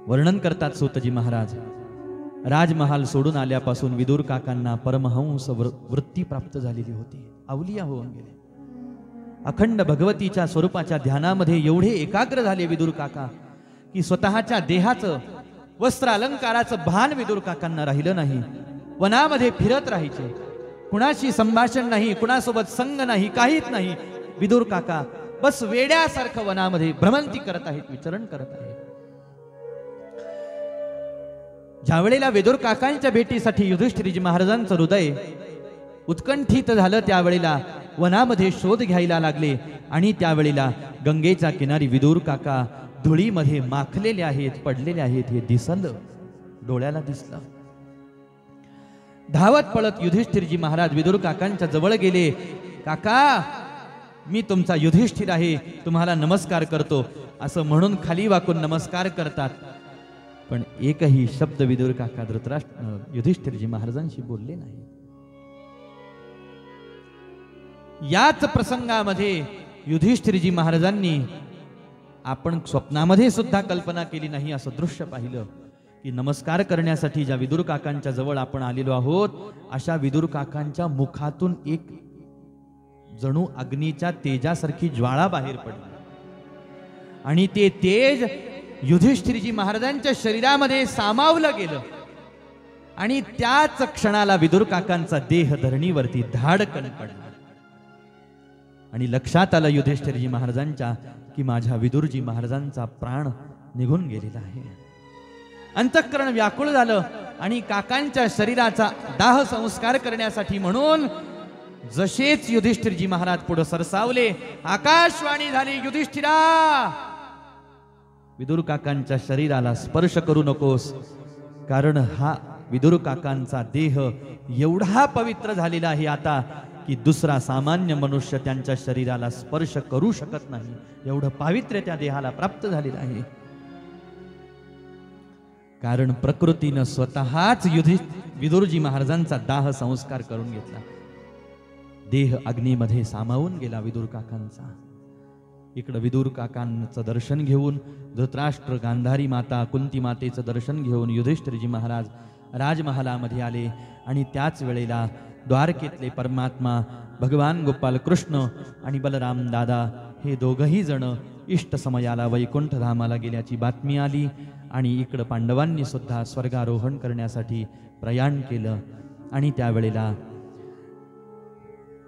वर्णन करतात सूतजी महाराज, राजमहाल सोडून आल्यापासून विदूर काकांना परमहंस वृत्ती प्राप्त झालेली होती. अवलिया होऊन गेले. अखंड भगवतीच्या स्वरूपाच्या ध्यानामध्ये एवढे एकाग्र झाले विदूर काका की स्वतःच्या देहाचं वस्त्र अलंकाराचं भान विदूर काकांना राहिलं नाही. वनामध्ये फिरत राहायचे, कुणाशी संभाषण नाही, कुणासोबत संग नाही, काहीच नाही. विदूर काका बस वेड्यासारखं वनामध्ये भ्रमंती करत आहेत, विचरण करत आहेत. ज्या वेळेला विदूर काकांच्या भेटीसाठी युधिष्ठिरजी महाराजांचं हृदय उत्कंठित झालं त्यावेळेला वनामध्ये शोध घ्यायला लागले. आणि त्यावेळेला गंगेच्या किनारी विदूर काका धुळीमध्ये माखलेले आहेत, पडलेले आहेत. हे दिसलं, डोळ्याला दिसलं. धावत पळत युधिष्ठिरजी महाराज विदूर काकांच्या जवळ गेले. काका, मी तुमचा युधिष्ठिर आहे, तुम्हाला नमस्कार करतो असं म्हणून खाली वाकून नमस्कार करतात. पण एकही शब्द विदूर काका युधिष्ठिरजी महाराजांशी बोलले नाही. याच प्रसंगामध्ये युधिष्ठिरजी महाराजांनी आपण स्वप्नामध्ये सुद्धा कल्पना केली नाही असं दृश्य पाहिलं की नमस्कार करण्यासाठी ज्या विदूर काकांच्या जवळ आपण आलेलो आहोत अशा विदूर काकांच्या मुखातून एक जणू अग्नीच्या तेजासारखी ज्वाळा बाहेर पडली. आणि ते तेज युधिष्ठिरजी महाराजांच्या शरीरामध्ये सामावलं गेलं. आणि त्याच क्षणाला विदूर काकांचा देह धरणीवरती धाडकन पडला. आणि लक्षात आलं युधिष्ठिरजी महाराजांच्या की माझ्या विदूरजी महाराजांचा प्राण निघून गेलेला आहे. अंतःकरण व्याकुळ झालं. आणि काकांच्या शरीराचा दाह संस्कार करण्यासाठी म्हणून जसेच युधिष्ठिरजी महाराज पुढे सरसावले, आकाशवाणी झाली, युधिष्ठिरा, विदूर काकांच्या शरीराला स्पर्श करू नकोस, कारण हा विदुर काकांचा देह एवढा पवित्र झालेला आहे आता की दुसरा सामान्य मनुष्य त्यांच्या शरीराला स्पर्श करू शकत नाही, एवढं पावित्र्य त्या देहाला प्राप्त झालेलं आहे. कारण प्रकृतीनं स्वतःच विदुरजी महाराजांचा दाह संस्कार करून घेतला. देह अग्नीमध्ये सामावून गेला विदुर काकांचा. इकडं विदुर काकांचं दर्शन घेऊन धृतराष्ट्र, गांधारी माता, कुंती मातेचं दर्शन घेऊन युधिष्ठिरजी महाराज राजमहालामध्ये आले. आणि त्याच वेळेला द्वारकेतले परमात्मा भगवान गोपाल कृष्ण आणि बलराम दादा हे दोघही जण इष्ट समयाला वैकुंठधामाला गेल्याची बातमी आली. आणि इकडं पांडवांनी सुद्धा स्वर्गारोहण करण्यासाठी प्रयाण केलं. आणि त्यावेळेला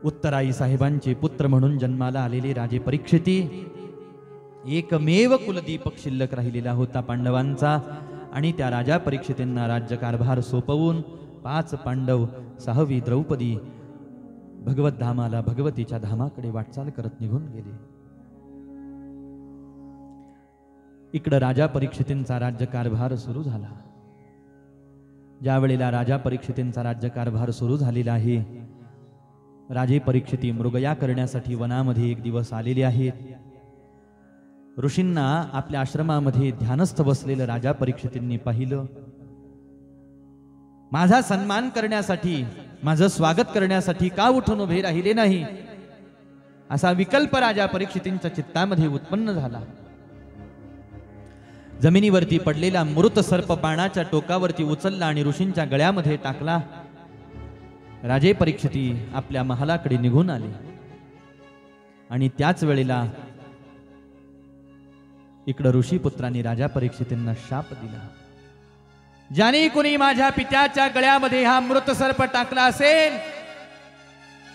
उत्तराई साहेबांचे पुत्र म्हणून जन्माला आलेले राजे परीक्षिती, एकमेव कुलदीपक शिल्लक राहिलेला होता पांडवांचा. आणि त्या राजा परीक्षितींना राज्यकारभार सोपवून 5 पांडव 6वी द्रौपदी भगवत धामाला, भगवतीच्या धामाकडे वाटचाल करत निघून गेले. इकडं राजा परीक्षितींचा राज्यकारभार सुरू झाला. ज्या वेळेला राजा परीक्षितींचा राज्यकारभार सुरू झालेला आहे, राजे परीक्षिती मृगया करण्यासाठी वनामध्ये एक दिवस आलेले आहेत. ऋषींना आपल्या आश्रमामध्ये ध्यानस्थ बसलेलं राजा परीक्षितींनी पाहिलं. माझा सन्मान करण्यासाठी, माझं स्वागत करण्यासाठी का उठून उभे राहिले नाही, असा विकल्प राजा परीक्षितींच्या चित्तामध्ये उत्पन्न झाला. जमिनीवरती पडलेला मृत सर्प बाणाच्या टोकावरती उचलला आणि ऋषींच्या गळ्यामध्ये टाकला. राजे परीक्षिती आपल्या महालाकडे निघून आले. आणि त्याच वेळेला इकडं ऋषीपुत्रांनी राजा परीक्षितींना शाप दिला. ज्याने कुणी माझ्या पित्याच्या गळ्यामध्ये हा मृत सर्प टाकला असेल,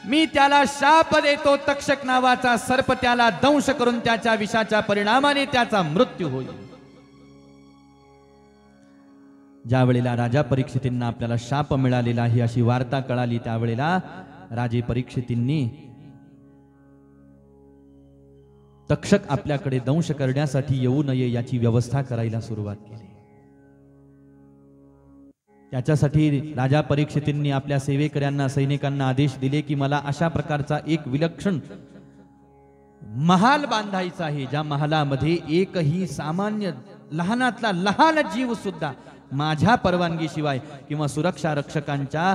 मी त्याला शाप देतो, तक्षक नावाचा सर्प त्याला दंश करून त्याच्या विषाच्या परिणामाने त्याचा मृत्यू होईल. ज्या वेळेला राजा परीक्षितींना आपल्याला शाप मिळालेला आहे अशी वार्ता कळाली, त्यावेळेला राजे परीक्षितींनी तक्षक आपल्याकडे दंश करण्यासाठी येऊ नये याची व्यवस्था करायला सुरुवात केली. त्याच्यासाठी राजा परीक्षितींनी आपल्या सेवेकऱ्यांना, सैनिकांना आदेश दिले की मला अशा प्रकारचा एक विलक्षण महाल बांधायचा आहे, ज्या महालामध्ये एकही सामान्य लहानातला लहान जीव सुद्धा माझ्या परवानगीशिवाय किंवा सुरक्षा रक्षकांच्या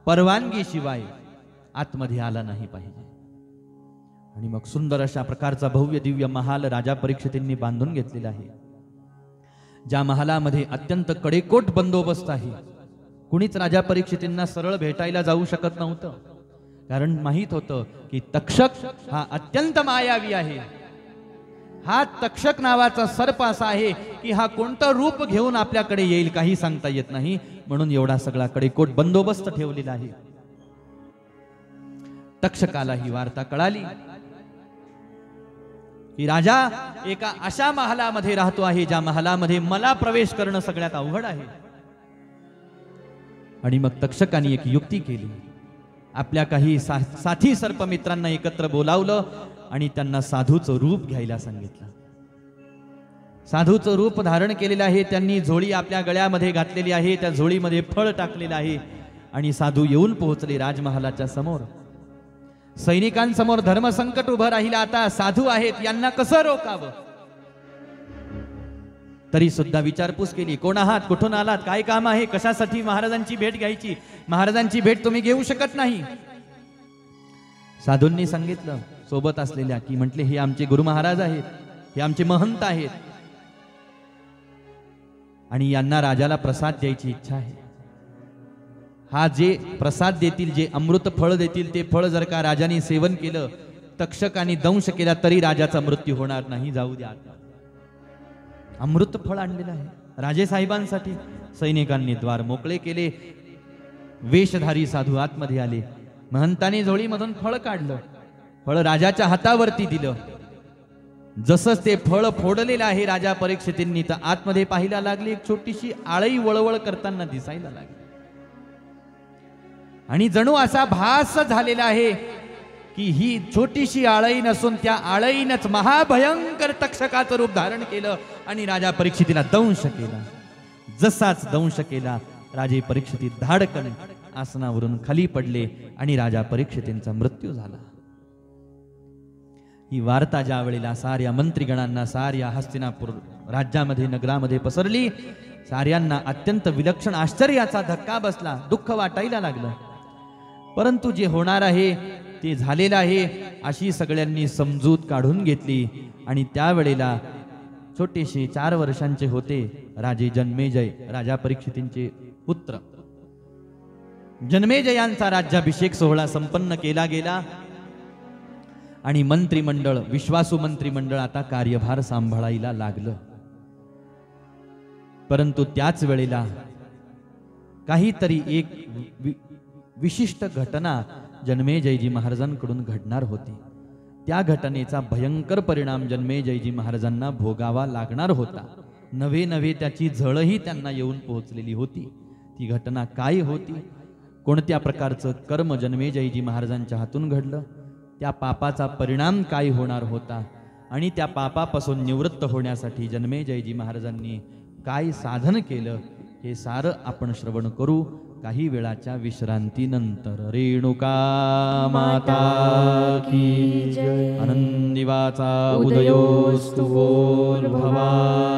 परवानगीशिवाय आतमध्ये आला नाही पाहिजे. आणि मग सुंदर अशा प्रकारचा भव्य दिव्य महाल राजा परीक्षितींनी बांधून घेतलेला आहे, ज्या महालामध्ये अत्यंत कडेकोट बंदोबस्त आहे. कुणीच राजा परीक्षितींना सरळ भेटायला जाऊ शकत नव्हतं, कारण माहित होतं की तक्षक हा अत्यंत मायावी आहे. हा तक्षक नावाचा सर्प असा आहे की हा कोणतं रूप घेऊन आपल्याकडे येईल काही सांगता येत नाही, म्हणून एवढा सगळा कडेकोट बंदोबस्त ठेवलेला आहे. तक्षकाला ही वार्ता कळाली की राजा एका अशा महालामध्ये राहतो आहे, ज्या महालामध्ये मला प्रवेश करणं सगळ्यात अवघड आहे. आणि मग तक्षकाने एक युक्ती केली. आपल्या काही साथी सर्पमित्रांना एकत्र बोलावलं आणि त्यांना साधूचं रूप घ्यायला सांगितलं. साधूचं रूप धारण केलेलं आहे. त्यांनी झोळी आपल्या गळ्यामध्ये घातलेली आहे, त्या झोळीमध्ये फळ टाकलेलं आहे. आणि साधू येऊन पोहोचले राजमहालाच्या समोर. सैनिकांसमोर धर्मसंकट उभं राहिलं. आता साधू आहेत, यांना कसं रोकावं? तरी सुद्धा विचारपूस केली. कोण आहात, कुठून आलात, काय काम आहे, कशासाठी महाराजांची भेट घ्यायची? महाराजांची भेट तुम्ही घेऊ शकत नाही. साधूंनी सांगितलं सोबत असलेल्या की म्हटले हे आमचे गुरु महाराज आहेत, हे आमचे महंत आहेत आणि यांना राजाला प्रसाद द्यायची इच्छा आहे. हा जे प्रसाद देतील, जे अमृत फळ देतील, ते फळ जर का राजाने सेवन केलं, तक्षकाने दंश केला तरी राजाचा मृत्यू होणार नाही, जाऊ द्या. अमृत फळ आणलेलं आहे राजे साहेबांसाठी. सैनिकांनी द्वार मोकळे केले. वेशधारी साधू आतमध्ये आले. महंताने झोळीमधून फळ काढलं, फळ राजाच्या हातावरती दिलं. जसंच ते फळ फोडलेलं आहे राजा परीक्षितींनी, तर आतमध्ये पाहायला लागली एक छोटीशी आळई वळवळ करताना दिसायला लागली. आणि जणू असा भास झालेला आहे की ही छोटीशी आळई नसून त्या आळईनच महाभयंकर तक्षकाचं रूप धारण केलं आणि राजा परीक्षितीला दंश केला. जसाच दंश केला राजे परीक्षिती धाडकन आसनावरून खाली पडले आणि राजा परीक्षितींचा मृत्यू झाला. ही वार्ता ज्या वेळेला साऱ्या मंत्रीगणांना साऱ्या हस्तिनापूर राज्यामध्ये नगरामध्ये पसरली, साऱ्यांना अत्यंत विलक्षण आश्चर्याचा धक्का बसला, दुःख वाटायला लागलं. परंतु जे होणार आहे ते झालेलं आहे अशी सगळ्यांनी समजूत काढून घेतली. आणि त्यावेळेला छोटेसे 4 वर्षांचे होते राजे जन्मेजय, राजा परीक्षितींचे पुत्र. जन्मेजयांचा राज्याभिषेक सोहळा संपन्न केला गेला आणि मंत्रिमंडळ, विश्वासू मंत्रिमंडळ आता कार्यभार सांभाळायला लागलं. परंतु त्याच वेळेला काहीतरी एक विशिष्ट घटना जन्मेजयजी महाराजांकडून घडणार होती. त्या घटनेचा भयंकर परिणाम जन्मेजयजी महाराजांना भोगावा लागणार होता. नवे नवे त्याची झळही त्यांना येऊन पोहोचलेली होती. ती घटना काय होती, कोणत्या प्रकारचं कर्म जन्मेजयजी महाराजांच्या हातून घडलं, त्या पापाचा परिणाम काय होणार होता आणि त्या पापापासून निवृत्त होण्यासाठी जन्मेजयजी महाराजांनी काय साधन केलं, हे सारं आपण श्रवण करू काही वेळाच्या विश्रांतीनंतर. रेणुका माता की जय. आनंदीवाचा उदयोस्तु बोल भवा.